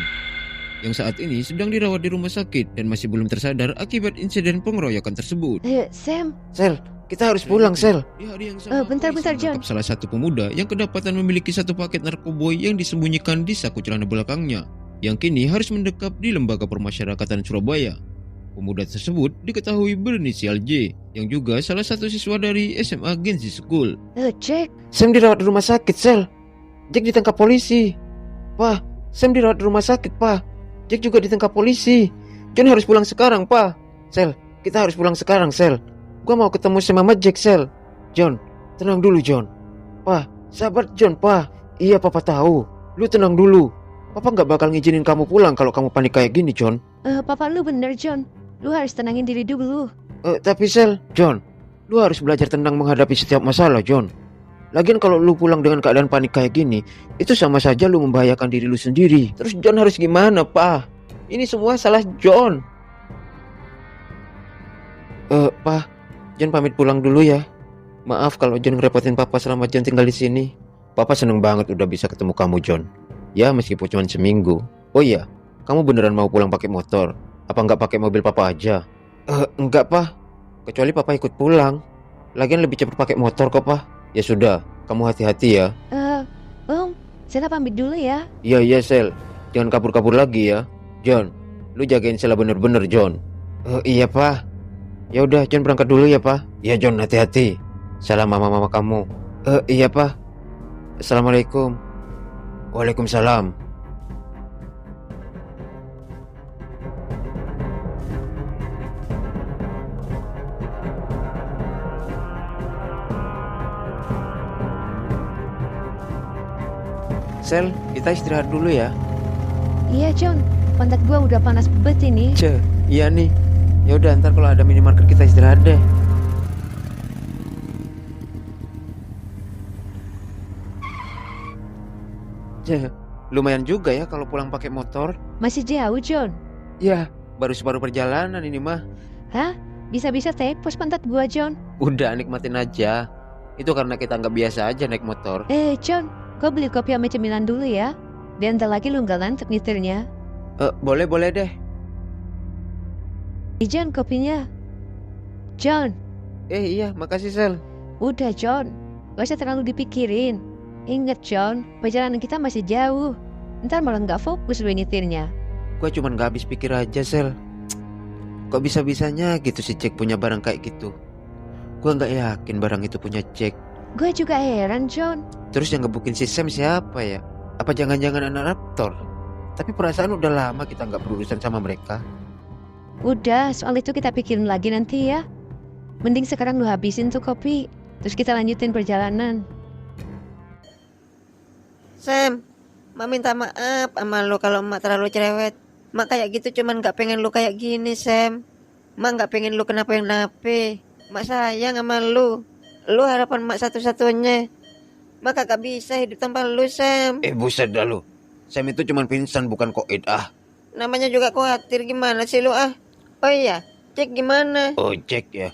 yang saat ini sedang dirawat di rumah sakit dan masih belum tersadar akibat insiden pengeroyokan tersebut. Sam. Sel, kita harus pulang, Sel. Di hari yang sama, bentar, polisi John. menangkap salah satu pemuda yang kedapatan memiliki satu paket narkoboy yang disembunyikan di saku celana belakangnya, yang kini harus mendekap di Lembaga Permasyarakatan Surabaya. Pemuda tersebut diketahui berinisial J, yang juga salah satu siswa dari SMA Genzi School. Jack. Sam dirawat di rumah sakit, Sel. Jack ditangkap polisi. Pak, Sam dirawat di rumah sakit, Pak. Jack juga ditangkap polisi. John harus pulang sekarang, Pak. Sel, kita harus pulang sekarang, Sel. Gua mau ketemu sama Mama Jack, Sel. John, tenang dulu, John. Pak, sabar, John, Pak. Iya, Papa tahu. Lu tenang dulu. Papa nggak bakal ngizinin kamu pulang kalau kamu panik kayak gini, John. Papa lu bener, John. Lu harus tenangin diri dulu. Tapi Sel, John, lu harus belajar tenang menghadapi setiap masalah, John. Lagian kalau lu pulang dengan keadaan panik kayak gini, itu sama saja lu membahayakan diri lu sendiri. Terus John harus gimana, Pak? Ini semua salah John. Pak, John pamit pulang dulu ya. Maaf kalau John ngerepotin Papa selama John tinggal di sini. Papa seneng banget udah bisa ketemu kamu, John. Ya, meskipun cuma seminggu. Oh iya, kamu beneran mau pulang pakai motor? Apa nggak pakai mobil Papa aja? Enggak, Pak. Kecuali Papa ikut pulang. Lagian lebih cepat pakai motor kok, Pak. Ya sudah, kamu hati-hati ya. Sela pamit dulu ya. Iya, Sel. Jangan kabur-kabur lagi ya. John, lu jagain Sela bener-bener, John. Iya, Pak. Ya udah, John berangkat dulu ya, Pak. Iya, John, hati-hati. Salam mama-mama kamu. Iya, Pak. Assalamualaikum. Waalaikumsalam. Sel, kita istirahat dulu ya. Iya, John. Pantat gua udah panas banget ini. Iya nih. Ya udah, ntar kalau ada minimarket kita istirahat deh. Lumayan juga ya kalau pulang pakai motor. Masih jauh, John. Ya, baru separuh perjalanan ini mah. Hah? Bisa-bisa tepos pantat gua, John. Udah nikmatin aja. Itu karena kita nggak biasa aja naik motor. John, kau beli kopi sama cemilan dulu ya. Dan ntar lagi lu nggak ngantuk nyetirnya. Boleh deh. John, kopinya. John, Iya, makasih Sel. udah John. Gak usah terlalu dipikirin. Ingat John, perjalanan kita masih jauh. Ntar malah nggak fokus lu nyetirnya. Gua cuman gak habis pikir aja Sel. Kok bisa-bisanya gitu si Jack punya barang kayak gitu. Gua nggak yakin barang itu punya Jack. Gue juga heran, John. Terus yang ngebukin si Sam siapa ya? Apa jangan-jangan anak Raptor? Tapi perasaan udah lama kita nggak berurusan sama mereka. Udah, soal itu kita pikirin lagi nanti ya. Mending sekarang lu habisin tuh kopi. Terus kita lanjutin perjalanan. Sam, Mak minta maaf sama lu kalau Mak terlalu cerewet. Mak kayak gitu cuman gak pengen lu kayak gini, Sam. Mak gak pengen lu kenapa-napa. Mak sayang sama lu. Lu harapan Mak satu-satunya. Mak kagak bisa hidup tanpa lu, Sam. Buset dah lu. Sam itu cuma pingsan bukan koid Namanya juga khawatir, gimana sih lu ah? Oh iya, Cek gimana? Oh Jack ya.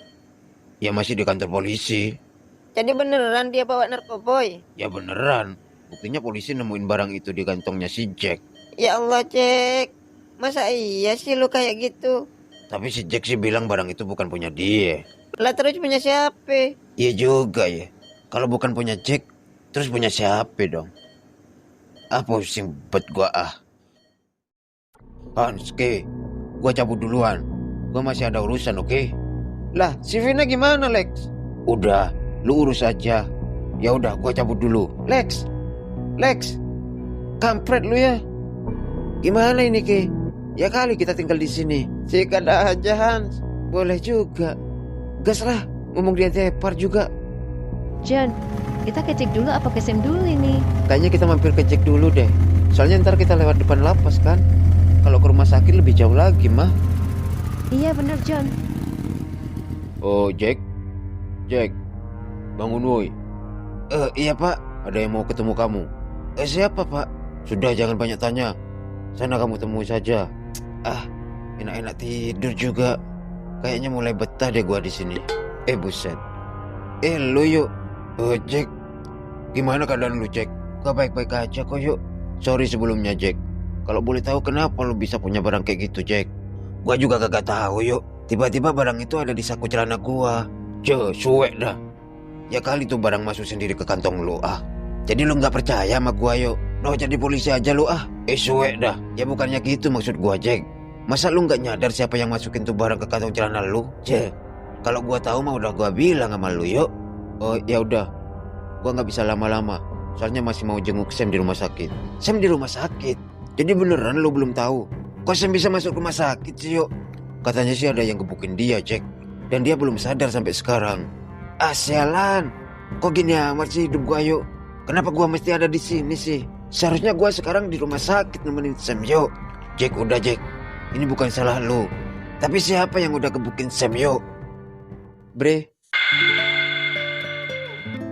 Ya masih di kantor polisi. Jadi beneran dia bawa narkoboy? Ya beneran. Buktinya polisi nemuin barang itu di kantongnya si Jack. Ya Allah, Cek. Masa iya sih lu kayak gitu? Tapi si Jack sih bilang barang itu bukan punya dia. Lah terus punya siapa? Iya juga ya. Kalau bukan punya Jack, terus punya siapa dong? Pusing bet gua Hans, gua cabut duluan. Gua masih ada urusan, oke? Lah, si Vina gimana Lex? Udah, lu urus aja. Ya udah, gua cabut dulu. Lex, kampret lu ya. Gimana ini Ke? Ya kali kita tinggal di sini. Sikat aja Hans. Boleh juga. Gas lah, ngomong dia tepar juga. John, kita ke Jack dulu apa ke Sam dulu ini? Kayaknya kita mampir ke Jack dulu deh. Soalnya ntar kita lewat depan lapas kan. Kalau ke rumah sakit lebih jauh lagi mah. Iya bener John. Oh Jack, bangun woi. Iya Pak. Ada yang mau ketemu kamu. Siapa Pak? Sudah jangan banyak tanya. Sana kamu temui saja. Enak-enak tidur juga. Kayaknya mulai betah deh gua di sini. Buset. Lu yuk. Jack, gimana keadaan lu Jack? Gua baik-baik aja kok yuk. Sorry sebelumnya Jack. Kalau boleh tahu kenapa lu bisa punya barang kayak gitu Jack? Gua juga kagak tahu yuk. Tiba-tiba barang itu ada di saku celana gua. Suwek dah. Ya kali tuh barang masuk sendiri ke kantong lu Jadi lu nggak percaya sama gua yuk. Lo jadi polisi aja lu Suwek dah. Ya bukannya gitu maksud gua Jack. Masa lu nggak nyadar siapa yang masukin tuh barang ke kantong celana lu? Kalau gua tahu mah udah gua bilang sama lu yuk. Oh ya udah. Gua nggak bisa lama-lama. Soalnya masih mau jenguk Sam di rumah sakit. Sam di rumah sakit? Jadi beneran lu belum tahu? Kok Sam bisa masuk rumah sakit sih yuk? Katanya sih ada yang gebukin dia Jack. Dan dia belum sadar sampai sekarang. Sialan. Kok gini amat sih hidup gua yuk? Kenapa gua mesti ada di sini sih? Seharusnya gua sekarang di rumah sakit nemenin Sam yuk. Jack udah Jack. Ini bukan salah lu. Tapi siapa yang udah gebukin Sam yuk? Bre.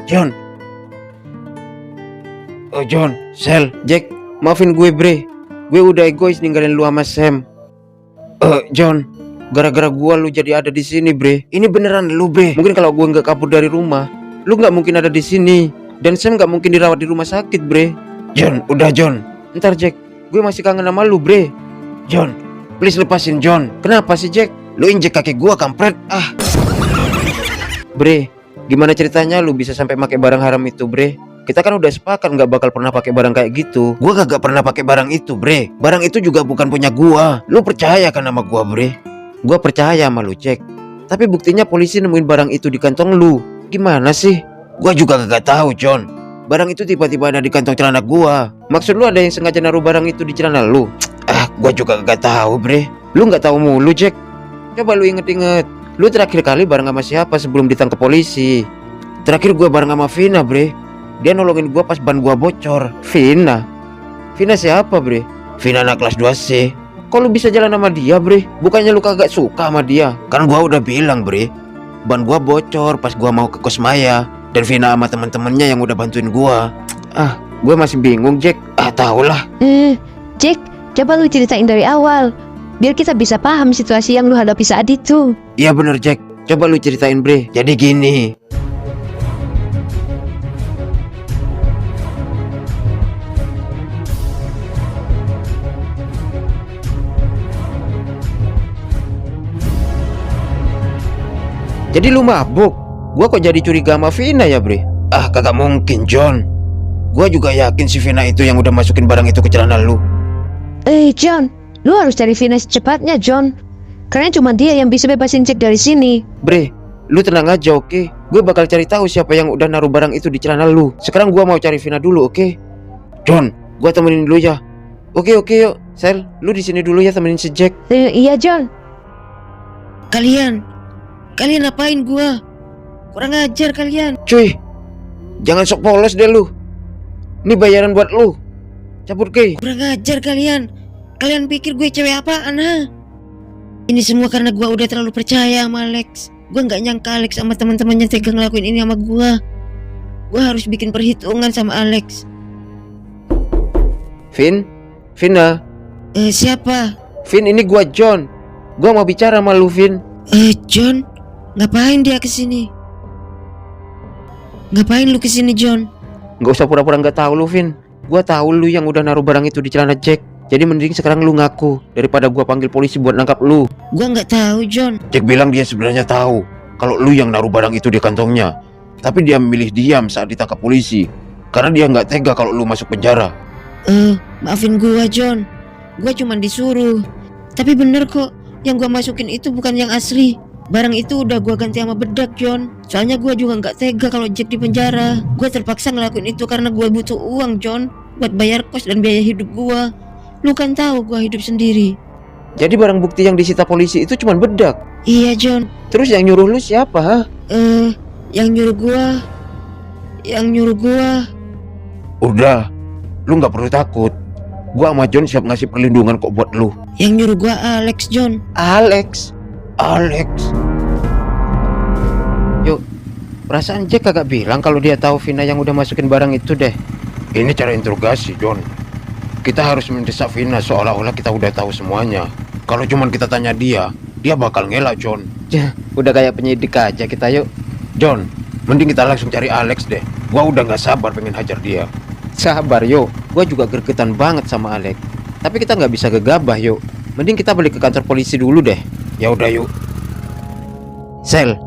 John. John, Sel, Jack, maafin gue bre. Gue udah egois ninggalin lu sama Sam. John, gara-gara gue lu jadi ada di sini bre. Ini beneran lu bre. Mungkin kalau gue nggak kabur dari rumah, lu nggak mungkin ada di sini. Dan Sam nggak mungkin dirawat di rumah sakit bre. John, udah John. Ntar Jack, gue masih kangen sama lu bre. John, please lepasin John. Kenapa sih Jack? Lu injek kaki gue kampret. Bre, gimana ceritanya lu bisa sampai pakai barang haram itu bre? Kita kan udah sepakat nggak bakal pernah pakai barang kayak gitu. Gua kagak pernah pakai barang itu, bre. Barang itu juga bukan punya gua. Lu percaya kan sama gua, bre? Gua percaya sama lu, Jack. Tapi buktinya polisi nemuin barang itu di kantong lu. Gimana sih? Gua juga kagak tahu, John. Barang itu tiba-tiba ada di kantong celana gua. Maksud lu ada yang sengaja naruh barang itu di celana lu? Gua juga kagak tahu, bre. Lu nggak tahu mulu, Jack. Coba lu inget-inget. Lu terakhir kali bareng sama siapa sebelum ditangkap polisi? Terakhir gua bareng sama Vina, bre. Dia nolongin gua pas ban gua bocor. Vina? Vina siapa bre? Vina anak kelas 2C. Kok lu bisa jalan sama dia bre? Bukannya lu kagak suka sama dia? Kan gua udah bilang bre, ban gua bocor pas gua mau ke kos Maya. Dan Vina sama temen-temennya yang udah bantuin gua. Gue masih bingung, Jack. Tahulah. Jack, coba lu ceritain dari awal, biar kita bisa paham situasi yang lu hadapi saat itu. Iya bener, Jack. Coba lu ceritain, Bre. Jadi gini. Jadi lu mabuk? Gua kok jadi curiga sama Vina ya, Bre? Kagak mungkin, John. Gua juga yakin si Vina itu yang udah masukin barang itu ke celana lu. John, lu harus cari Vina secepatnya, John. Karena cuma dia yang bisa bebasin Jack dari sini. Bre, lu tenang aja, oke? Gue bakal cari tahu siapa yang udah naruh barang itu di celana lu. Sekarang gua mau cari Vina dulu, oke? John, Gua temenin dulu ya. Oke, yuk. Sel, lu di sini dulu ya temenin si Jack. Iya, John. Kalian apain gua? Kurang ajar kalian. Cuy, jangan sok polos deh lu. Ini bayaran buat lu. Cabut ke. Kurang ajar kalian. Kalian pikir gue cewek apaan, ha? Ini semua karena gua udah terlalu percaya sama Alex. Gua nggak nyangka Alex sama teman-temannya tega ngelakuin ini sama gua. Gua harus bikin perhitungan sama Alex. Vina. Siapa? Vin, ini gua John. Gua mau bicara sama lu, Vin. John? Ngapain dia kesini? Ngapain lu kesini, John? Gak usah pura-pura gak tahu lu, Vin. Gua tahu lu yang udah naruh barang itu di celana Jack. Jadi mending sekarang lu ngaku daripada gua panggil polisi buat nangkap lu. Gua nggak tahu, John. Jack bilang dia sebenarnya tahu kalau lu yang naruh barang itu di kantongnya. Tapi dia memilih diam saat ditangkap polisi karena dia nggak tega kalau lu masuk penjara. Maafin gua, John. Gua cuma disuruh. Tapi bener kok, yang gua masukin itu bukan yang asli. Barang itu udah gua ganti sama bedak, John. Soalnya gua juga nggak tega kalau Jack di penjara. Gua terpaksa ngelakuin itu karena gua butuh uang, John, buat bayar kos dan biaya hidup gua. Lu kan tahu gua hidup sendiri. Jadi barang bukti yang disita polisi itu cuma bedak? Iya, John. Terus yang nyuruh lu siapa, ha? Yang nyuruh gua. Udah, lu nggak perlu takut. Gua sama John siap ngasih perlindungan kok buat lu. Yang nyuruh gua Alex, John. Alex. Yuk, perasaan Jack kagak bilang kalau dia tahu Vina yang udah masukin barang itu deh. Ini cara interogasi, John. Kita harus mendesak Vina seolah-olah kita udah tahu semuanya. Kalau cuman kita tanya dia bakal ngelak, John. Udah kayak penyidik aja kita, yuk. John, mending kita langsung cari Alex deh. Gua udah nggak sabar pengen hajar dia. Sabar, yuk. Gua juga gregetan banget sama Alex. Tapi kita nggak bisa gegabah, yuk. Mending kita balik ke kantor polisi dulu deh. Ya udah yuk. Sel,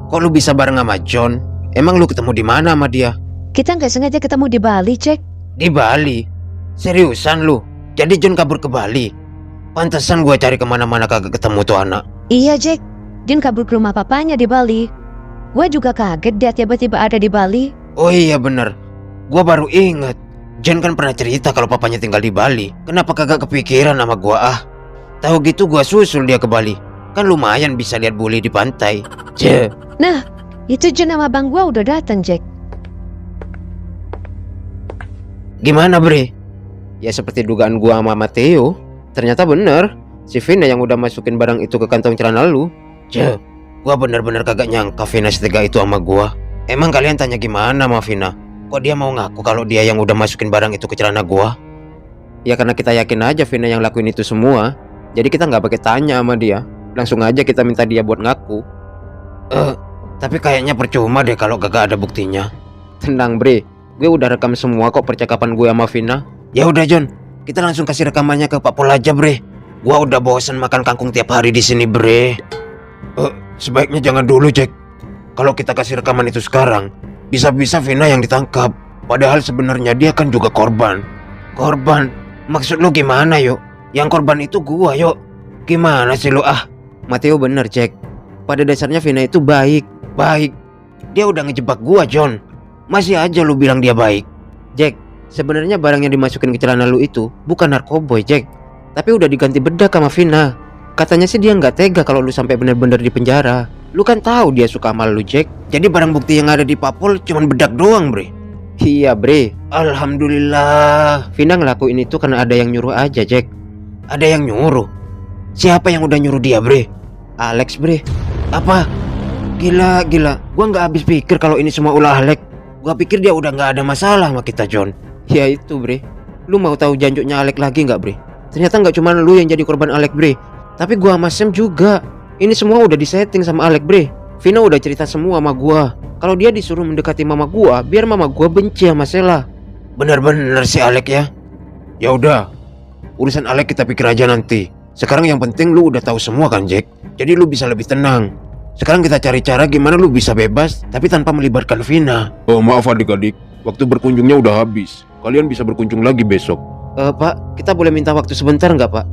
kok lu bisa bareng sama John? Emang lu ketemu di mana sama dia? Kita nggak sengaja ketemu di Bali, Jack. Di Bali? Seriusan lu? Jadi John kabur ke Bali? Pantesan gua cari kemana-mana kagak ketemu tuh anak. Iya, Jack. John kabur ke rumah papanya di Bali. Gua juga kaget dia tiba-tiba ada di Bali. Oh iya bener. Gua baru ingat. John kan pernah cerita kalau papanya tinggal di Bali. Kenapa kagak kepikiran sama gua? Tahu gitu gua susul dia ke Bali. Kan lumayan bisa lihat bule di pantai. Nah, itu John sama bang gua udah datang, Jack. Gimana, Bre? Ya seperti dugaan gua sama Mateo. Ternyata bener, si Vina yang udah masukin barang itu ke kantong celana lu. Gua bener-bener kagak nyangka Vina setega itu sama gua. Emang kalian tanya gimana sama Vina? Kok dia mau ngaku kalau dia yang udah masukin barang itu ke celana gua? Ya karena kita yakin aja Vina yang lakuin itu semua. Jadi kita nggak pakai tanya sama dia. Langsung aja kita minta dia buat ngaku. Tapi kayaknya percuma deh kalau gak ada buktinya. Tenang, Bre. Gue udah rekam semua kok percakapan gue sama Vina. Ya udah, John. Kita langsung kasih rekamannya ke Pak Pol aja, Bre. Gua udah bosan makan kangkung tiap hari di sini, Bre. Sebaiknya jangan dulu, Jack. Kalau kita kasih rekaman itu sekarang, bisa-bisa Vina yang ditangkap. Padahal sebenarnya dia kan juga korban. Korban? Maksud lu gimana, yuk? Yang korban itu gua, yuk. Gimana sih lu, Mateo bener, Jack. Pada dasarnya Vina itu baik. Dia udah ngejebak gua, John. Masih aja lu bilang dia baik. Jack, sebenarnya barang yang dimasukin ke celana lu itu bukan narkoboy, Jack. Tapi udah diganti bedak sama Vina. Katanya sih dia nggak tega kalau lu sampai bener-bener di penjara. Lu kan tahu dia suka sama lu, Jack. Jadi barang bukti yang ada di Pak Pol cuman bedak doang, Bre? Iya, Bre. Alhamdulillah. Vina ngelakuin itu karena ada yang nyuruh aja, Jack. Ada yang nyuruh? Siapa yang udah nyuruh dia, Bre? Alex, Bre. Apa? Gila. Gua nggak habis pikir kalau ini semua ulah Alex. Gua pikir dia udah nggak ada masalah sama kita, John. Ya itu bre, lu mau tahu jancuknya Alek lagi nggak bre? Ternyata nggak cuma lu yang jadi korban Alek bre, tapi gua sama Sam juga. Ini semua udah disetting sama Alek bre. Vina udah cerita semua sama gua. Kalau dia disuruh mendekati mama gua, biar mama gua benci sama Sela. Bener-bener si Alek ya. Ya udah, urusan Alek kita pikir aja nanti. Sekarang yang penting lu udah tahu semua kan Jack. Jadi lu bisa lebih tenang. Sekarang kita cari cara gimana lu bisa bebas tapi tanpa melibatkan Vina. Oh maaf adik-adik, waktu berkunjungnya udah habis. Kalian bisa berkunjung lagi besok. Pak, kita boleh minta waktu sebentar nggak pak?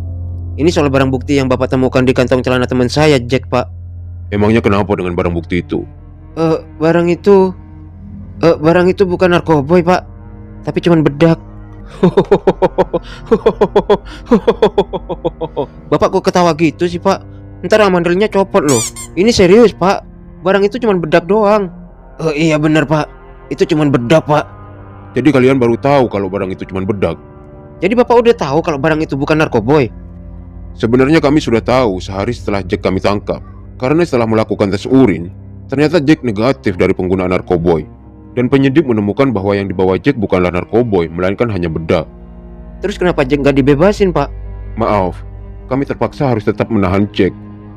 Ini soal barang bukti yang bapak temukan di kantong celana teman saya, Jack pak. Emangnya kenapa dengan barang bukti itu? Barang itu bukan narkoboy pak, tapi cuman bedak. Bapak kok ketawa gitu sih pak? Ntar amandelnya copot loh. Ini serius pak, barang itu cuman bedak doang. Iya bener pak, itu cuman bedak pak. Jadi kalian baru tahu kalau barang itu cuma bedak. Jadi bapak udah tahu kalau barang itu bukan narkoboy? Sebenarnya kami sudah tahu sehari setelah Jack kami tangkap. Karena setelah melakukan tes urin, ternyata Jack negatif dari penggunaan narkoboy. Dan penyidik menemukan bahwa yang dibawa Jack bukanlah narkoboy, melainkan hanya bedak. Terus kenapa Jack nggak dibebasin pak? Maaf, kami terpaksa harus tetap menahan Jack.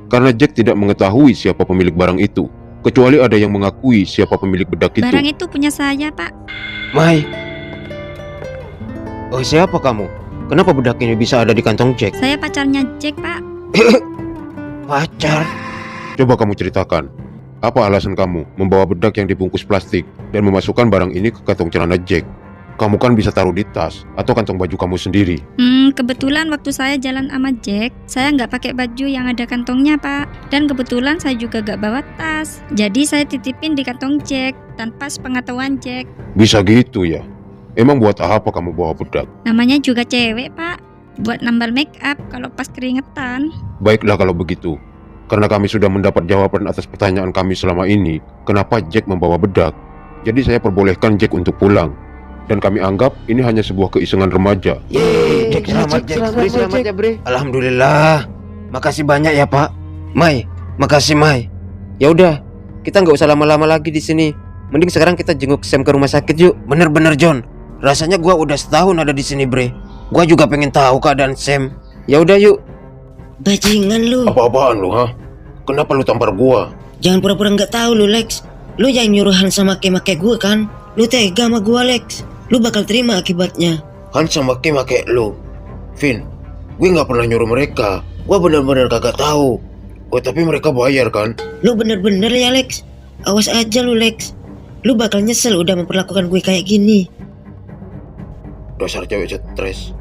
Karena Jack tidak mengetahui siapa pemilik barang itu, kecuali ada yang mengakui siapa pemilik bedak itu. Barang itu punya saya, Pak. Mai. Oh siapa kamu? Kenapa bedak ini bisa ada di kantong Jack? Saya pacarnya Jack, Pak. Pacar? Coba kamu ceritakan, apa alasan kamu membawa bedak yang dibungkus plastik dan memasukkan barang ini ke kantong celana Jack? Kamu kan bisa taruh di tas atau kantong baju kamu sendiri. Kebetulan waktu saya jalan sama Jack, saya nggak pakai baju yang ada kantongnya, Pak. Dan kebetulan saya juga nggak bawa tas. Jadi saya titipin di kantong Jack tanpa sepengetahuan Jack. Bisa gitu ya? Emang buat apa kamu bawa bedak? Namanya juga cewek, Pak. Buat nambal make up kalau pas keringetan. Baiklah kalau begitu. Karena kami sudah mendapat jawaban atas pertanyaan kami selama ini, kenapa Jack membawa bedak? Jadi saya perbolehkan Jack untuk pulang. Dan kami anggap ini hanya sebuah keisengan remaja. Yeay, Jack selamat Jack. Selamat ya bre. Alhamdulillah. Makasih banyak ya pak. Mai, makasih Mai. Ya udah, kita nggak usah lama-lama lagi di sini. Mending sekarang kita jenguk Sam ke rumah sakit yuk. Bener-bener John. Rasanya gua udah setahun ada di sini bre. Gua juga pengen tahu keadaan Sam. Ya udah yuk. Bajingan lu. Apa-apaan lu, ha? Kenapa lu tampar gua? Jangan pura-pura nggak tahu lu, Lex. Lu yang nyuruhan sama make gua kan? Lu tega sama gua, Lex. Lu bakal terima akibatnya. Han sama Kim make lu. Vin, gue nggak pernah nyuruh mereka. Gua bener-bener kagak tahu. Oh tapi mereka bayar kan? Lu bener-bener ya, Lex. Awas aja lu, Lex. Lu bakal nyesel udah memperlakukan gue kayak gini. Dasar cewek stres.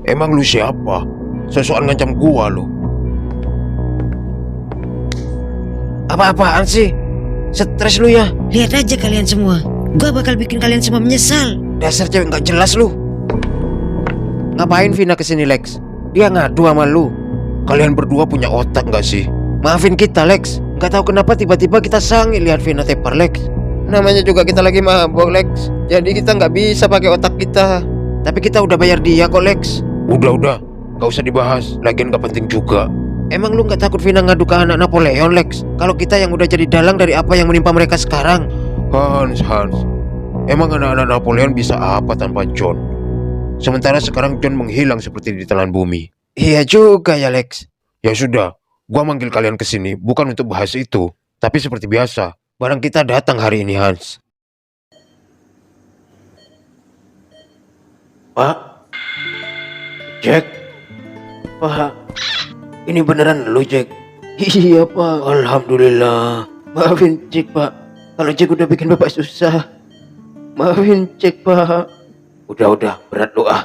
Emang lu siapa? Sesuatu ngancam gua lu. Apa-apaan sih? Stres lu ya? Lihat aja kalian semua. Gua bakal bikin kalian semua menyesal. Dasar cewek nggak jelas lu. Ngapain Vina kesini Lex? Dia ngadu sama lu. Kalian berdua punya otak nggak sih? Maafin kita Lex. Nggak tahu kenapa tiba-tiba kita sangit lihat Vina tepar Lex. Namanya juga kita lagi mabok Lex. Jadi kita nggak bisa pakai otak kita. Tapi kita udah bayar dia kok Lex. Udah, gak usah dibahas. Lagian gak penting juga. Emang lu nggak takut Vina ngadu ke anak Napoleon Lex? Kalau kita yang udah jadi dalang dari apa yang menimpa mereka sekarang. Hans, emang anak-anak Napoleon bisa apa tanpa John? Sementara sekarang John menghilang seperti ditelan bumi. Iya juga ya Lex. Ya sudah, gua manggil kalian ke sini bukan untuk bahas itu, tapi seperti biasa, barang kita datang hari ini Hans. Pak, Jack, Pak, ini beneran lu Jack? Iya Pak. Alhamdulillah. Maafin Jack Pak. Kalau Jack udah bikin Bapak susah. Maafin Jack Pak. Udah, berat lu ah.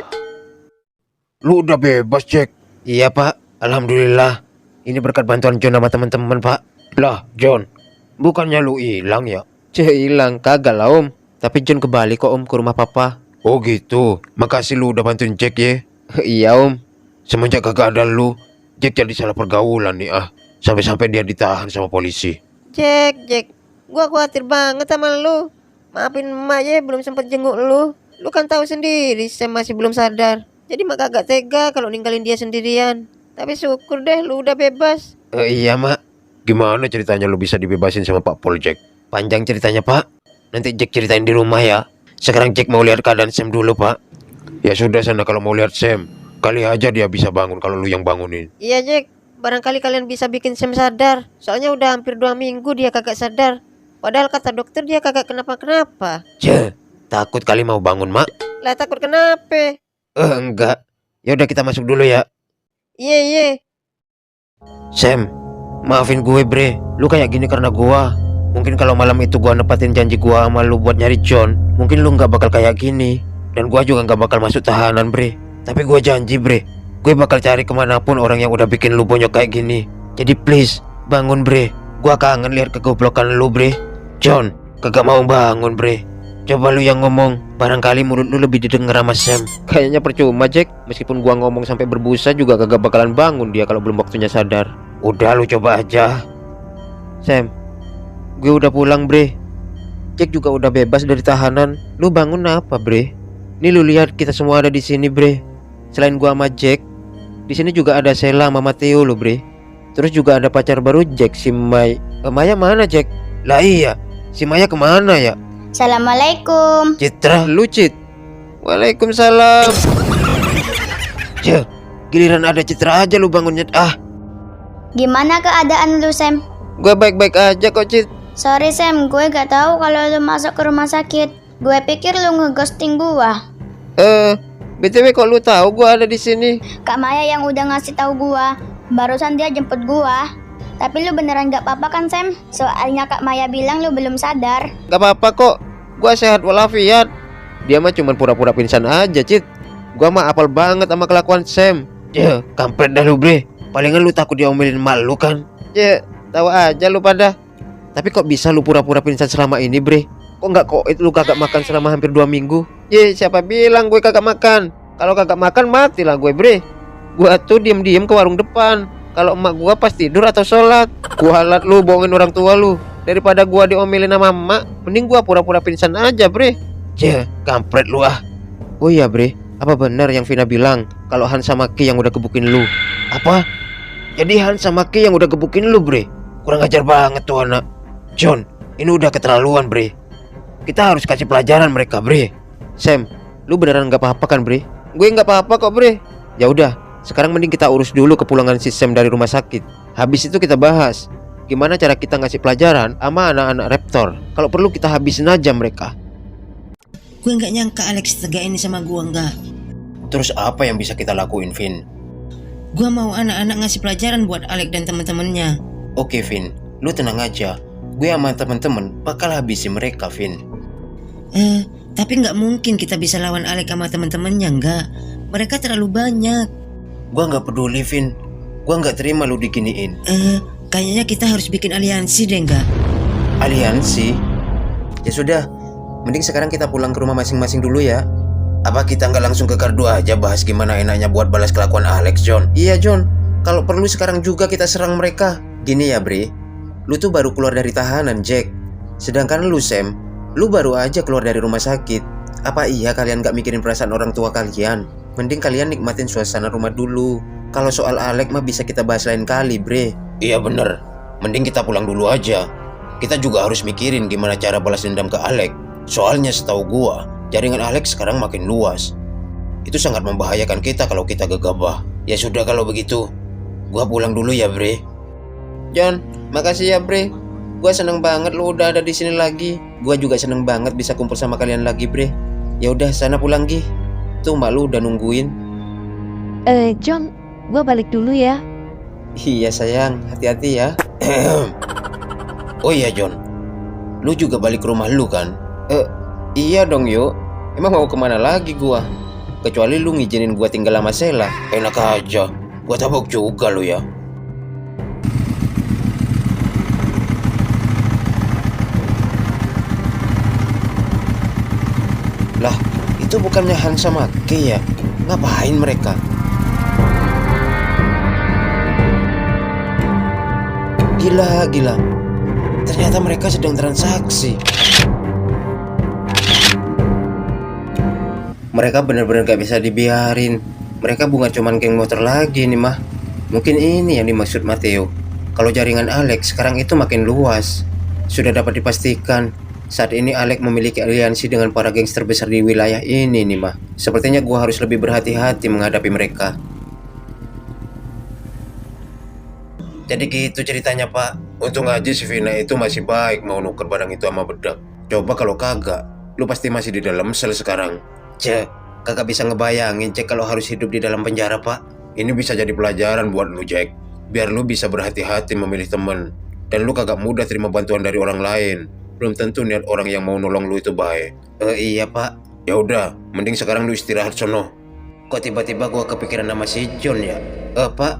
Lu udah bebas Jack? Iya Pak, alhamdulillah. Ini berkat bantuan John sama teman-teman Pak. Lah John, bukannya lu hilang ya? Hilang kagak lah Om. Tapi John kembali kok Om ke rumah Papa. Oh gitu, makasih lu udah bantuin Jack ya. Iya Om. Semenjak kagak ada lu, Jack jadi salah pergaulan nih ah. Sampai-sampai dia ditahan sama polisi. Jack, gua khawatir banget sama lu. Maafin emak ya belum sempet jenguk lu. Lu kan tahu sendiri Sam masih belum sadar. Jadi mak agak tega kalau ninggalin dia sendirian. Tapi syukur deh lu udah bebas. Iya Mak. Gimana ceritanya lu bisa dibebasin sama Pak Pol Jack? Panjang ceritanya Pak. Nanti Jack ceritain di rumah ya. Sekarang Jack mau lihat keadaan Sam dulu Pak. Ya sudah sana kalau mau lihat Sam. Kali aja dia bisa bangun kalau lu yang bangunin. Iya Jack, barangkali kalian bisa bikin Sam sadar. Soalnya udah hampir 2 minggu dia kagak sadar. Padahal kata dokter dia kagak kenapa-kenapa. Takut kali mau bangun, Mak. Lah takut kenapa? Enggak. Ya udah kita masuk dulu ya. Iya. Sam, maafin gue bre. Lu kayak gini karena gua. Mungkin kalau malam itu gua nepatin janji gua sama lu buat nyari John, mungkin lu nggak bakal kayak gini. Dan gua juga nggak bakal masuk tahanan bre. Tapi gua janji bre, gue bakal cari kemanapun orang yang udah bikin lu bonyok kayak gini. Jadi please, bangun bre. Gua kangen lihat kegoblokan lu bre. John, kagak mau bangun bre. Coba lu yang ngomong, barangkali mulut lu lebih didengar sama Sam. Kayaknya percuma Jack, meskipun gua ngomong sampai berbusa juga kagak bakalan bangun dia kalau belum waktunya sadar. Udah lu coba aja. Sam, gue udah pulang bre. Jack juga udah bebas dari tahanan. Lu bangun apa bre? Nih lu lihat kita semua ada di sini bre. Selain gua sama Jack, di sini juga ada Sheila sama Matteo lo bre. Terus juga ada pacar baru Jack, si Maya. Maya mana Jack? Lah iya, si Maya kemana ya? Assalamualaikum. Citra, lu Cit. Waalaikumsalam. Giliran ada Citra aja lu bangunnya. Gimana keadaan lu, Sam? Gue baik-baik aja kok Cit. Sorry Sam, gue gak tahu kalau lu masuk ke rumah sakit. Gue pikir lu ngeghosting gua. BTW kok lu tahu gua ada di sini? Kak Maya yang udah ngasih tahu gua. Barusan dia jemput gua. Tapi lu beneran gak apa-apa kan Sam? Soalnya Kak Maya bilang lu belum sadar. Gak apa-apa kok. Gua sehat walafiat. Dia mah cuma pura-pura pingsan aja Cit. Gua mah apal banget sama kelakuan Sam. Kampret dah lu bre. Palingan lu takut diomelin mal lu kan? Tahu aja lu pada. Tapi kok bisa lu pura-pura pingsan selama ini bre? Kok nggak koit lu kagak makan selama hampir 2 minggu? Siapa bilang gue kagak makan? Kalau kagak makan matilah gue bre. Gua tuh diem-diem ke warung depan. Kalau emak gua pas tidur atau sholat. Gua halat lu bohongin orang tua lu. Daripada gua diomelin sama emak, mending gua pura-pura pingsan aja bre. Kampret lu ah. Oh iya bre, apa benar yang Vina bilang kalau Han sama Ki yang udah gebukin lu? Apa? Jadi Han sama Ki yang udah gebukin lu bre? Kurang ajar banget tuh anak. John, ini udah keterlaluan bre. Kita harus kasih pelajaran mereka bre. Sam, lu beneran gak apa-apa kan bre? Gue gak apa-apa kok bre. Ya udah, sekarang mending kita urus dulu kepulangan si Sam dari rumah sakit. Habis itu kita bahas gimana cara kita ngasih pelajaran sama anak-anak Raptor. Kalau perlu kita habisin aja mereka. Gue nggak nyangka Alex tega ini sama gue nggak. Terus apa yang bisa kita lakuin Vin? Gue mau anak-anak ngasih pelajaran buat Alex dan teman-temannya. Oke Vin, lu tenang aja. Gue sama temen-temen bakal habisin mereka Vin. Tapi nggak mungkin kita bisa lawan Alex sama teman-temannya nggak. Mereka terlalu banyak. Gua nggak peduli Vin. Gua nggak terima lu diginiin. Kayaknya kita harus bikin aliansi deh nggak? Aliansi? Ya sudah, mending sekarang kita pulang ke rumah masing-masing dulu ya. Apa kita nggak langsung ke gardu aja bahas gimana enaknya buat balas kelakuan Alex John? Iya John, kalau perlu sekarang juga kita serang mereka. Gini ya Bre, lu tuh baru keluar dari tahanan Jack. Sedangkan lu Sam, lu baru aja keluar dari rumah sakit. Apa iya kalian gak mikirin perasaan orang tua kalian? Mending kalian nikmatin suasana rumah dulu. Kalau soal Alex mah bisa kita bahas lain kali Bre. Iya bener, mending kita pulang dulu aja. Kita juga harus mikirin gimana cara balas dendam ke Alex. Soalnya setahu gua, jaringan Alex sekarang makin luas. Itu sangat membahayakan kita kalau kita gegabah. Ya sudah kalau begitu, gua pulang dulu ya Bre. John, makasih ya Bre. Gua seneng banget lu udah ada di sini lagi. Gua juga seneng banget bisa kumpul sama kalian lagi Bre. Ya udah sana pulang Gi. Tuh mbak lu udah nungguin. John, gua balik dulu ya. Iya sayang, hati-hati ya. Oh iya John, lu juga balik ke rumah lu kan? Iya dong yuk. Emang mau kemana lagi gua? Kecuali lu ngizinin gua tinggal sama Sheila. Enak aja, gua tabok juga lu ya. Lah, itu bukannya Han sama Ki ya? Ngapain mereka? Gila. Ternyata mereka sedang transaksi. Mereka benar-benar gak bisa dibiarin. Mereka bukan cuman geng motor lagi nih mah. Mungkin ini yang dimaksud Matteo. Kalau jaringan Alex sekarang itu makin luas. Sudah dapat dipastikan Saat ini Alek memiliki aliansi dengan para gangster besar di wilayah ini nih mah. Sepertinya gua harus lebih berhati-hati menghadapi mereka. Jadi gitu ceritanya pak. Untung aja si Vina itu masih baik mau nuker barang itu sama bedak. Coba kalau kagak, lu pasti masih di dalam sel sekarang. Cek, kakak bisa ngebayangin Jack kalau harus hidup di dalam penjara pak. Ini bisa jadi pelajaran buat lu Jack. Biar lu bisa berhati-hati memilih temen. Dan lu kagak mudah terima bantuan dari orang lain. Belum tentu niat orang yang mau nolong lu itu baik. Iya pak. Ya udah, mending sekarang lu istirahat sono. Kok tiba-tiba gua kepikiran nama si John ya? Pak,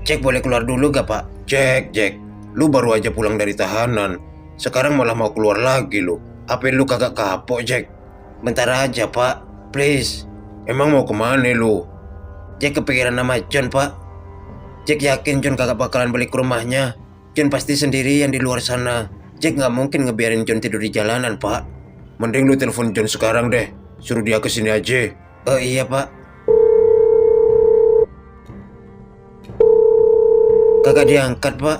Jack boleh keluar dulu gak pak? Jack, lu baru aja pulang dari tahanan. Sekarang malah mau keluar lagi lu. Apa lu kagak kapok Jack? Bentar aja pak, please. Emang mau kemana lu? Jack kepikiran nama John pak. Jack yakin John kagak bakalan balik ke rumahnya. John pasti sendirian di luar sana. Jack gak mungkin ngebiarin John tidur di jalanan pak. Mending lu telepon John sekarang deh. Suruh dia kesini aja. Iya pak. Kagak diangkat pak.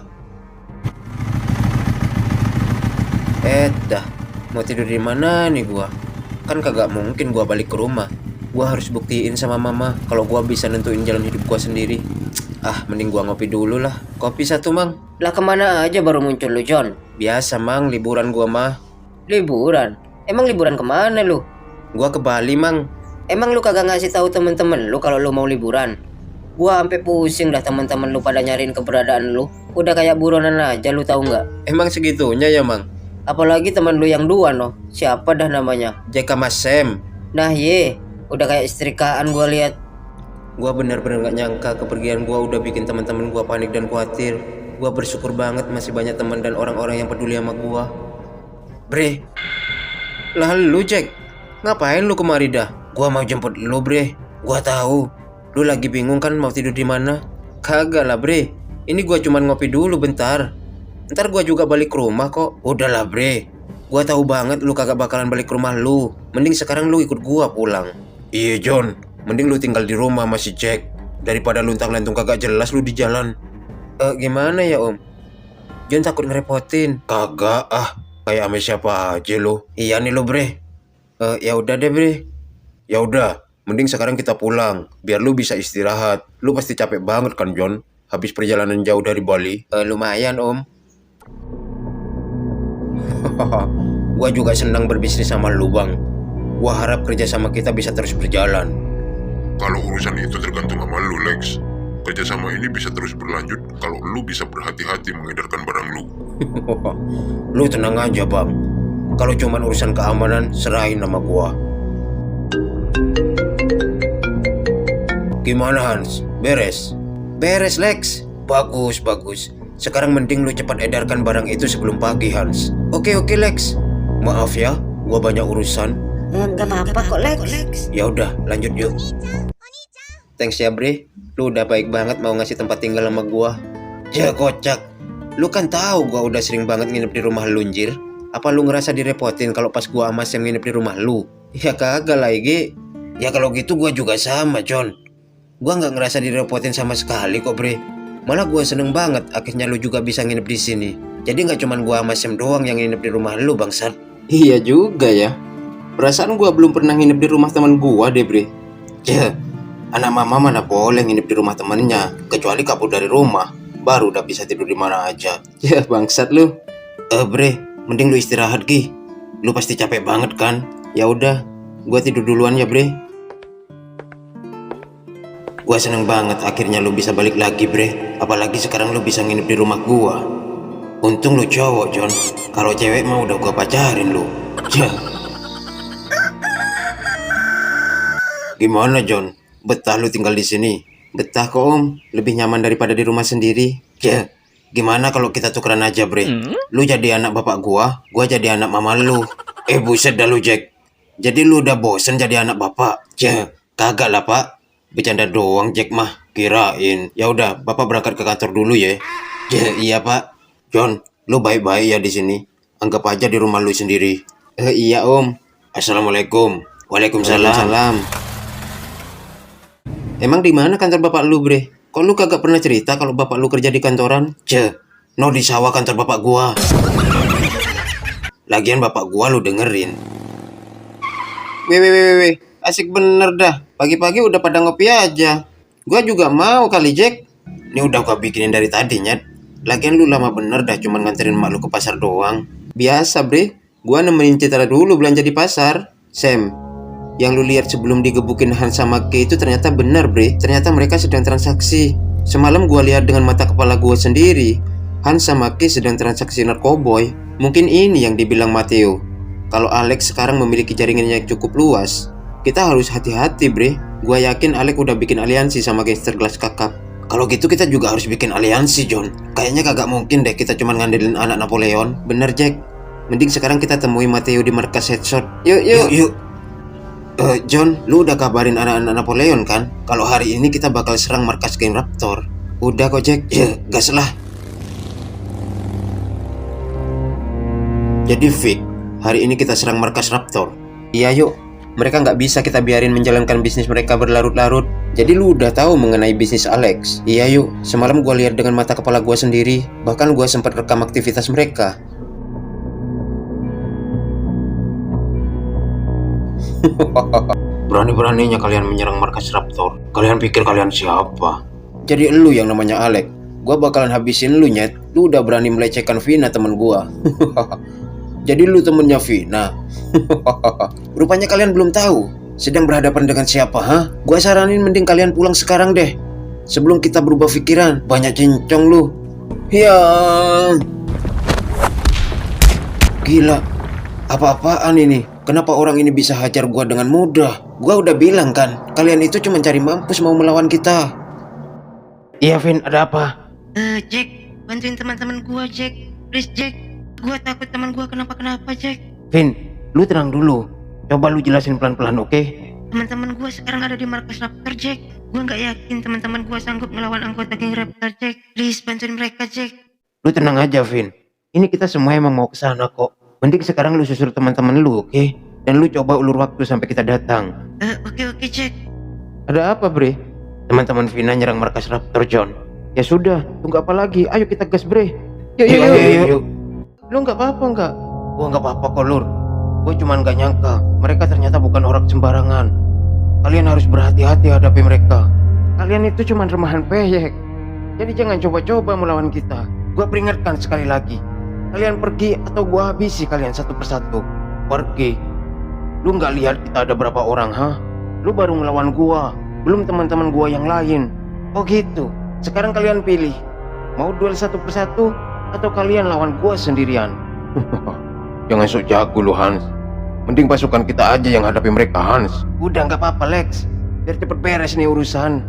Dah, mau tidur di mana nih gua? Kan kagak mungkin gua balik ke rumah. Gua harus buktiin sama mama kalau gua bisa nentuin jalan hidup gua sendiri. Mending gua ngopi dulu lah. Kopi satu mang. Lah kemana aja baru muncul lu John? Biasa mang, liburan gua mah. Liburan? Emang liburan kemana lu? Gua ke Bali mang. Emang lu kagak ngasih tahu temen-temen lu kalau lu mau liburan? Gua sampai pusing dah teman-teman lu pada nyariin keberadaan lu. Udah kayak buronan aja lu tahu nggak? Emang segitunya ya mang? Apalagi teman lu yang dua noh. Siapa dah namanya? Jeka Mas Sam. Nah udah kayak istrikaan gua lihat. Gua bener-bener gak nyangka kepergian gua udah bikin teman-teman gua panik dan khawatir. Gua bersyukur banget masih banyak teman dan orang-orang yang peduli sama gua. Bre, lah lu Jack, ngapain lu kemari dah? Gua mau jemput lu bre. Gua tahu lu lagi bingung kan mau tidur di mana? Kagak lah bre, ini gua cuman ngopi dulu bentar. Ntar gua juga balik ke rumah kok. Udahlah bre, gua tahu banget lu kagak bakalan balik ke rumah lu. Mending sekarang lu ikut gua pulang. Iya John, mending lu tinggal di rumah sama si Jack. Daripada luntang-lantung kagak jelas lu di jalan. Gimana ya om? John takut ngerepotin. Kagak kayak sama siapa aja lu. Iya nih lu bre. Ya udah deh bre. Ya udah, mending sekarang kita pulang. Biar lu bisa istirahat. Lu pasti capek banget kan John? Habis perjalanan jauh dari Bali. Lumayan om. Gua juga senang berbisnis sama lu bang. Gua harap kerja sama kita bisa terus berjalan. Kalau urusan itu tergantung sama lu, Lex. Kerjasama ini bisa terus berlanjut kalau lu bisa berhati-hati mengedarkan barang lu. Lu tenang aja bang. Kalau cuman urusan keamanan, serahin sama gua. Gimana Hans? Beres? Beres Lex. Bagus. Sekarang mending lu cepat edarkan barang itu sebelum pagi Hans. Oke Lex. Maaf ya, gua banyak urusan. Gak apa-apa kok Lex. Ya udah, lanjut yuk. Thanks ya Bre, lu udah baik banget mau ngasih tempat tinggal sama gua. Ya kocak, lu kan tahu gua udah sering banget nginep di rumah lu anjir. Apa lu ngerasa direpotin kalau pas gua sama Sam nginep di rumah lu? Ya kagak lah Ege. Ya kalau gitu gua juga sama John. Gua nggak ngerasa direpotin sama sekali kok Bre. Malah gua seneng banget akhirnya lu juga bisa nginep di sini. Jadi nggak cuman gua sama Sam doang yang nginep di rumah lu bangsat. Iya juga ya. Perasaan gua belum pernah nginep di rumah teman gua deh bre. Ya, anak mama mana boleh nginep di rumah temennya, kecuali kabur dari rumah, baru udah bisa tidur di mana aja. Ya bangsat lu. Bre, mending lu istirahat Gi. Lu pasti capek banget kan? Ya udah, gua tidur duluan ya Bre. Gua seneng banget akhirnya lu bisa balik lagi Bre. Apalagi sekarang lu bisa nginep di rumah gua. Untung lu cowok John. Kalau cewek mah udah gua pacarin lu. Ya. Gimana John? Betah lu tinggal di sini? Betah kok om, lebih nyaman daripada di rumah sendiri. Ya, gimana kalau kita tukeran aja bre? Lu jadi anak bapak gua jadi anak mama lu. Buset dah lu Jack. Jadi lu udah bosen jadi anak bapak? Ya, kagak lah pak. Bercanda doang Jack mah, kirain. Ya udah, bapak berangkat ke kantor dulu ya. Ya iya pak. John, lu baik-baik ya di sini. Anggap aja di rumah lu sendiri. Iya om. Assalamualaikum. Waalaikumsalam. Emang di mana kantor bapak lu bre? Kok lu kagak pernah cerita kalau bapak lu kerja di kantoran? No di sawah kantor bapak gua. Lagian bapak gua lu dengerin. Weh, asik bener dah. Pagi-pagi udah pada ngopi aja. Gua juga mau kali, Jack. Ini udah gua bikinin dari tadi, Nyet. Lagian lu lama bener dah cuman nganterin mak lu ke pasar doang. Biasa, Bre. Gua nemenin Citra dulu belanja di pasar. Sam, yang lu lihat sebelum digebukin Hans sama Kay itu ternyata benar, Bre. Ternyata mereka sedang transaksi. Semalam gua lihat dengan mata kepala gua sendiri. Hans sama Kay sedang transaksi narkoboy. Mungkin ini yang dibilang Matteo. Kalau Alex sekarang memiliki jaringan yang cukup luas, kita harus hati-hati, Bre. Gua yakin Alex udah bikin aliansi sama gangster Glass Kakap. Kalau gitu kita juga harus bikin aliansi, John. Kayaknya kagak mungkin deh kita cuma ngandelin anak Napoleon. Bener, Jack. Mending sekarang kita temui Matteo di markas Headshot. Yuk. John, lu udah kabarin anak-anak Napoleon kan? Kalau hari ini kita bakal serang markas geng Raptor. Udah kok, Jack. Ya, gas lah. Jadi Vic, hari ini kita serang markas Raptor. Iya yuk, mereka nggak bisa kita biarin menjalankan bisnis mereka berlarut-larut. Jadi lu udah tahu mengenai bisnis Alex. Iya yuk, semalam gua lihat dengan mata kepala gua sendiri. Bahkan gua sempat rekam aktivitas mereka. Berani-beraninya kalian menyerang markas Raptor. Kalian pikir kalian siapa? Jadi lu yang namanya Alex. Gua bakalan habisin lu, Nyet. Lu udah berani melecehkan Vina temen gua. Jadi lu temennya Vina. Rupanya kalian belum tahu sedang berhadapan dengan siapa, ha? Gua saranin mending kalian pulang sekarang deh. Sebelum kita berubah pikiran. Banyak cincong lu. Ya. Gila. Apa-apaan ini? Kenapa orang ini bisa hajar gua dengan mudah? Gua udah bilang kan, kalian itu cuma cari mampus mau melawan kita. Iya, Vin, ada apa? Jack, bantuin teman-teman gua, Jack. Please, Jack. Gua takut teman gua kenapa-kenapa, Jack. Vin, lu tenang dulu. Coba lu jelasin pelan-pelan, oke? Teman-teman gua sekarang ada di markas Raptor, Jack. Gua nggak yakin teman-teman gua sanggup melawan anggota geng Raptor, Jack. Please, bantuin mereka, Jack. Lu tenang aja, Vin. Ini kita semua emang mau kesana kok. Mending sekarang lu susul teman-teman lu, oke? Dan lu coba ulur waktu sampai kita datang. Oke, Jack. Ada apa, Bre? Teman-teman Vina nyerang markas Raptor, John. Ya sudah, tunggu apa lagi? Ayo kita gas, Bre. Yuk. Lu nggak apa-apa nggak? Gua nggak apa-apa kok, Lur. Gua cuma nggak nyangka mereka ternyata bukan orang sembarangan. Kalian harus berhati-hati hadapi mereka. Kalian itu cuma remahan peyek. Jadi jangan coba-coba melawan kita. Gua peringatkan sekali lagi. Kalian pergi atau gua habisi kalian satu persatu. Pergi. Lu nggak lihat kita ada berapa orang, ha? Lu baru melawan gua, belum teman-teman gua yang lain. Oh gitu. Sekarang kalian pilih. Mau duel satu persatu atau kalian lawan gua sendirian? Jangan sok jago lu, Hans. Mending pasukan kita aja yang hadapi mereka, Hans. Udah nggak apa-apa, Lex. Biar cepet beres nih urusan.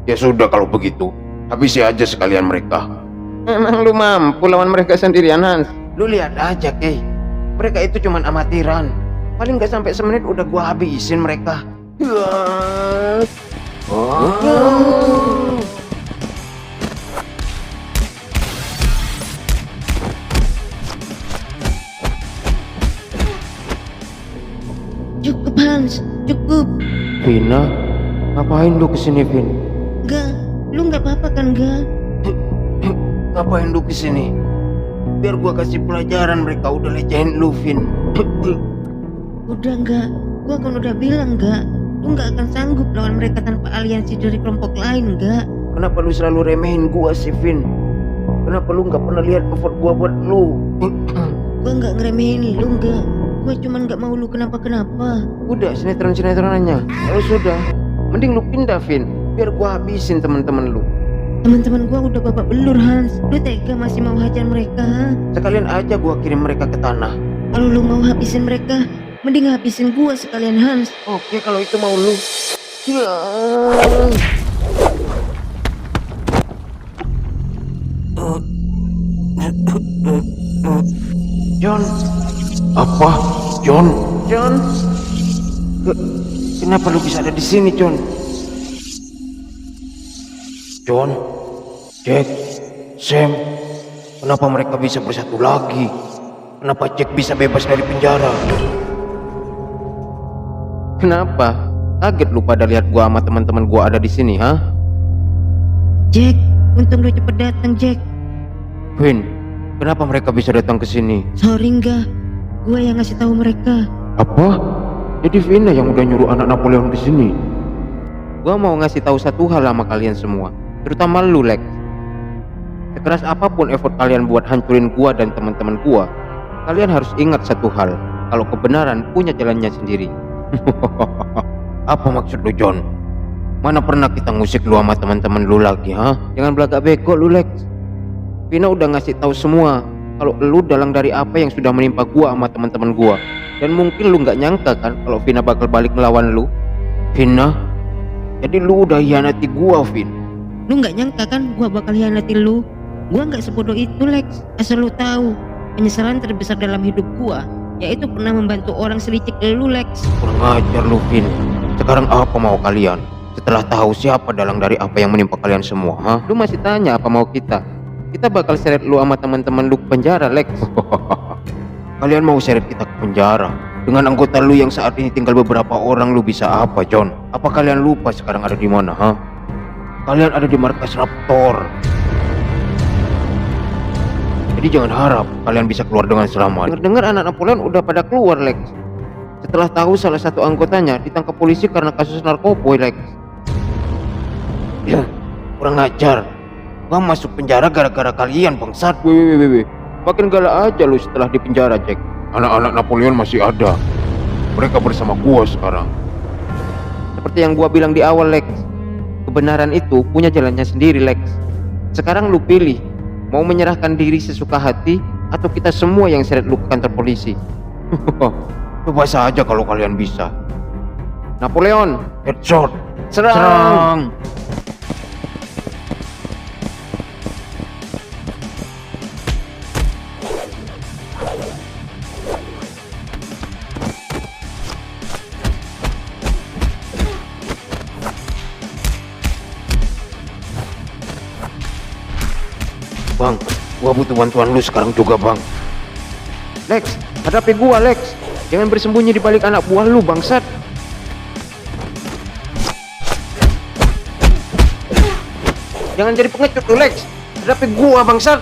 Ya sudah kalau begitu, habisi aja sekalian mereka. Emang lu mampu lawan mereka sendirian, Hans? Lu lihat aja, Kay. Mereka itu cuman amatiran. Paling nggak sampai semenit udah gua habisin mereka. Cukup, Hans. Cukup. Vina, ngapain lu kesini, Vin? Enggak. Lu nggak apa-apa kan, enggak? Ngapain lu kesini? Biar gua kasih pelajaran mereka udah lecehin lu, Vin. Udah enggak. Gua kan udah bilang enggak. Lu nggak akan sanggup lawan mereka tanpa aliansi dari kelompok lain, enggak? Kenapa lu selalu remehin gua sih, Vin? Kenapa lu nggak pernah lihat effort gua buat lu? Gua nggak ngeremehin lu, enggak. Gua cuman nggak mau lu kenapa-kenapa. Udah sinetron-sinetronannya. Kalau sudah, mending lu pindah, Vin. Biar gua habisin teman-teman lu. Teman-teman gua udah babak belur, Hans. Lu tega masih mau hajar mereka, ha? Sekalian aja gua kirim mereka ke tanah. Kalau lu mau habisin mereka, mending habisin gua sekalian, Hans. Oke, kalau itu mau lu. Ya. John. Apa? John? John. Kenapa lu bisa ada di sini, John? John, Jack, Sam, kenapa mereka bisa bersatu lagi? Kenapa Jack bisa bebas dari penjara? Kenapa? Kaget lu pada lihat gua sama teman-teman gua ada di sini, ha? Jack, untung lu cepet datang, Jack. Vin, Kenapa mereka bisa datang ke sini? Sorry enggak, gue yang ngasih tahu mereka. Apa? Jadi Vina yang udah nyuruh anak Napoleon ke sini? Gua mau ngasih tahu satu hal sama kalian semua, terutama lu Lex. Sekeras apapun effort kalian buat hancurin gua dan teman-teman gua, kalian harus ingat satu hal, kalau kebenaran punya jalannya sendiri. Apa maksud lu, John? Mana pernah kita ngusik lu sama teman-teman lu lagi, ha? Jangan belagak bego lu Lex. Vina udah ngasih tahu semua kalau lu dalang dari apa yang sudah menimpa gua sama teman-teman gua. Dan mungkin lu nggak nyangka kan kalau Vina bakal balik ngelawan lu. Vina? Jadi lu udah hianati gua, Vin? Lu nggak nyangka kan gua bakal hianati lu? Gua nggak sebodoh itu Lex. Asal lu tahu, penyesalan terbesar dalam hidup gua yaitu pernah membantu orang selicik lu Lex. Kurang ajar lu, Vin. Sekarang apa mau kalian? Setelah tahu siapa dalang dari apa yang menimpa kalian semua, ha? Lu masih tanya apa mau kita? Kita bakal seret lu sama teman-teman lu ke penjara Lex. Kalian mau seret kita ke penjara? Dengan anggota lu yang saat ini tinggal beberapa orang, lu bisa apa, John? Apa kalian lupa sekarang ada di mana, ha? Kalian ada di markas Raptor. Jadi jangan harap kalian bisa keluar dengan selamat. Dengar anak Napoleon udah pada keluar Lex. Setelah tahu salah satu anggotanya ditangkap polisi karena kasus narkoboy Lex. Ya, kurang ajar. Gua masuk penjara gara-gara kalian, bangsat. Weh. Makin galak aja lu setelah di penjara, Jack. Anak-anak Napoleon masih ada. Mereka bersama gua sekarang. Seperti yang gua bilang di awal Lex, kebenaran itu punya jalannya sendiri Lex. Sekarang lu pilih, mau menyerahkan diri sesuka hati atau kita semua yang seret lu ke kantor polisi. Coba saja kalau kalian bisa. Napoleon, Headshot. serang! Bang, gua butuh bantuan lu sekarang juga, Bang. Lex, hadapi gua Lex. Jangan bersembunyi di balik anak buah lu bangsat. Jangan jadi pengecut lu Lex. Hadapi gua bangsat.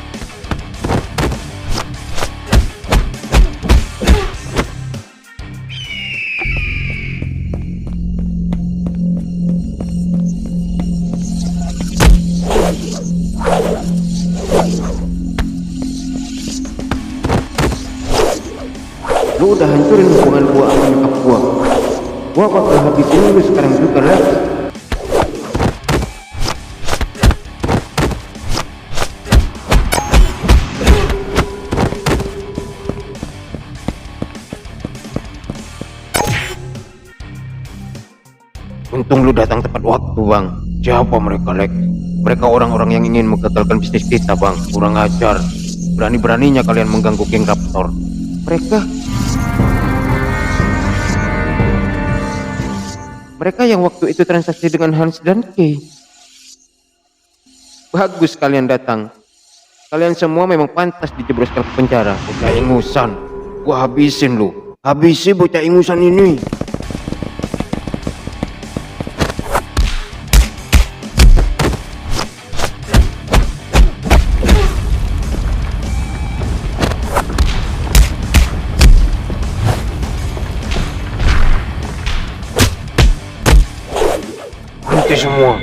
Lu udah hancurin hubungan gua sama nyokap gua. Gua bakal habisin lu sekarang juga Lex. Untung lu datang tepat waktu, Bang. Siapa mereka, Lex? Mereka orang-orang yang ingin menggagalkan bisnis kita, Bang. Kurang ajar. Berani-beraninya kalian mengganggu geng Raptor. Mereka yang waktu itu transaksi dengan Hans dan Kay. Bagus kalian datang. Kalian semua memang pantas dijebloskan ke penjara. Bocah ingusan. Gua habisin lu. Habisi bocah ingusan ini. Semua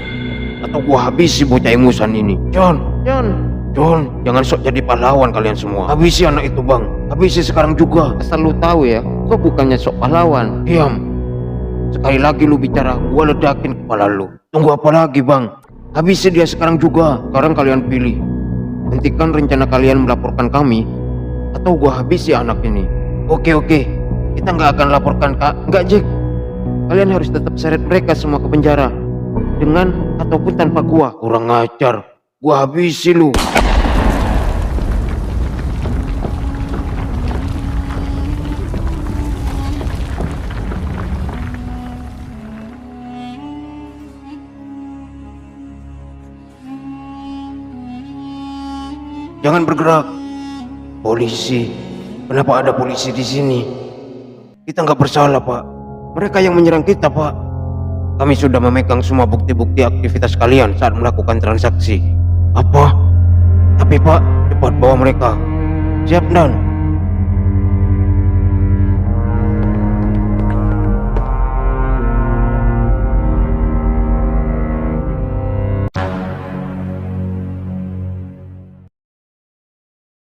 atau gua habisi bocah ingusan ini. John, jangan sok jadi pahlawan kalian semua. Habisi anak itu, Bang. Habisi sekarang juga. Asal lu tahu ya, gua bukannya sok pahlawan. Diam. Sekali lagi lu bicara, gua ledakin kepala lu. Tunggu apa lagi, Bang? Habisi dia sekarang juga. Sekarang kalian pilih. Hentikan rencana kalian melaporkan kami atau gua habisi anak ini. Oke. Kita nggak akan laporkan, Kak. Enggak, Jack. Kalian harus tetap seret mereka semua ke penjara. Dengan ataupun tanpa gua. Kurang ajar. Gua habisi lu. Jangan bergerak. Polisi. Kenapa ada polisi di sini? Kita nggak bersalah, Pak. Mereka yang menyerang kita, Pak. Kami sudah memegang semua bukti-bukti aktivitas kalian saat melakukan transaksi. Apa? Tapi Pak, cepat bawa mereka. Siap, Don.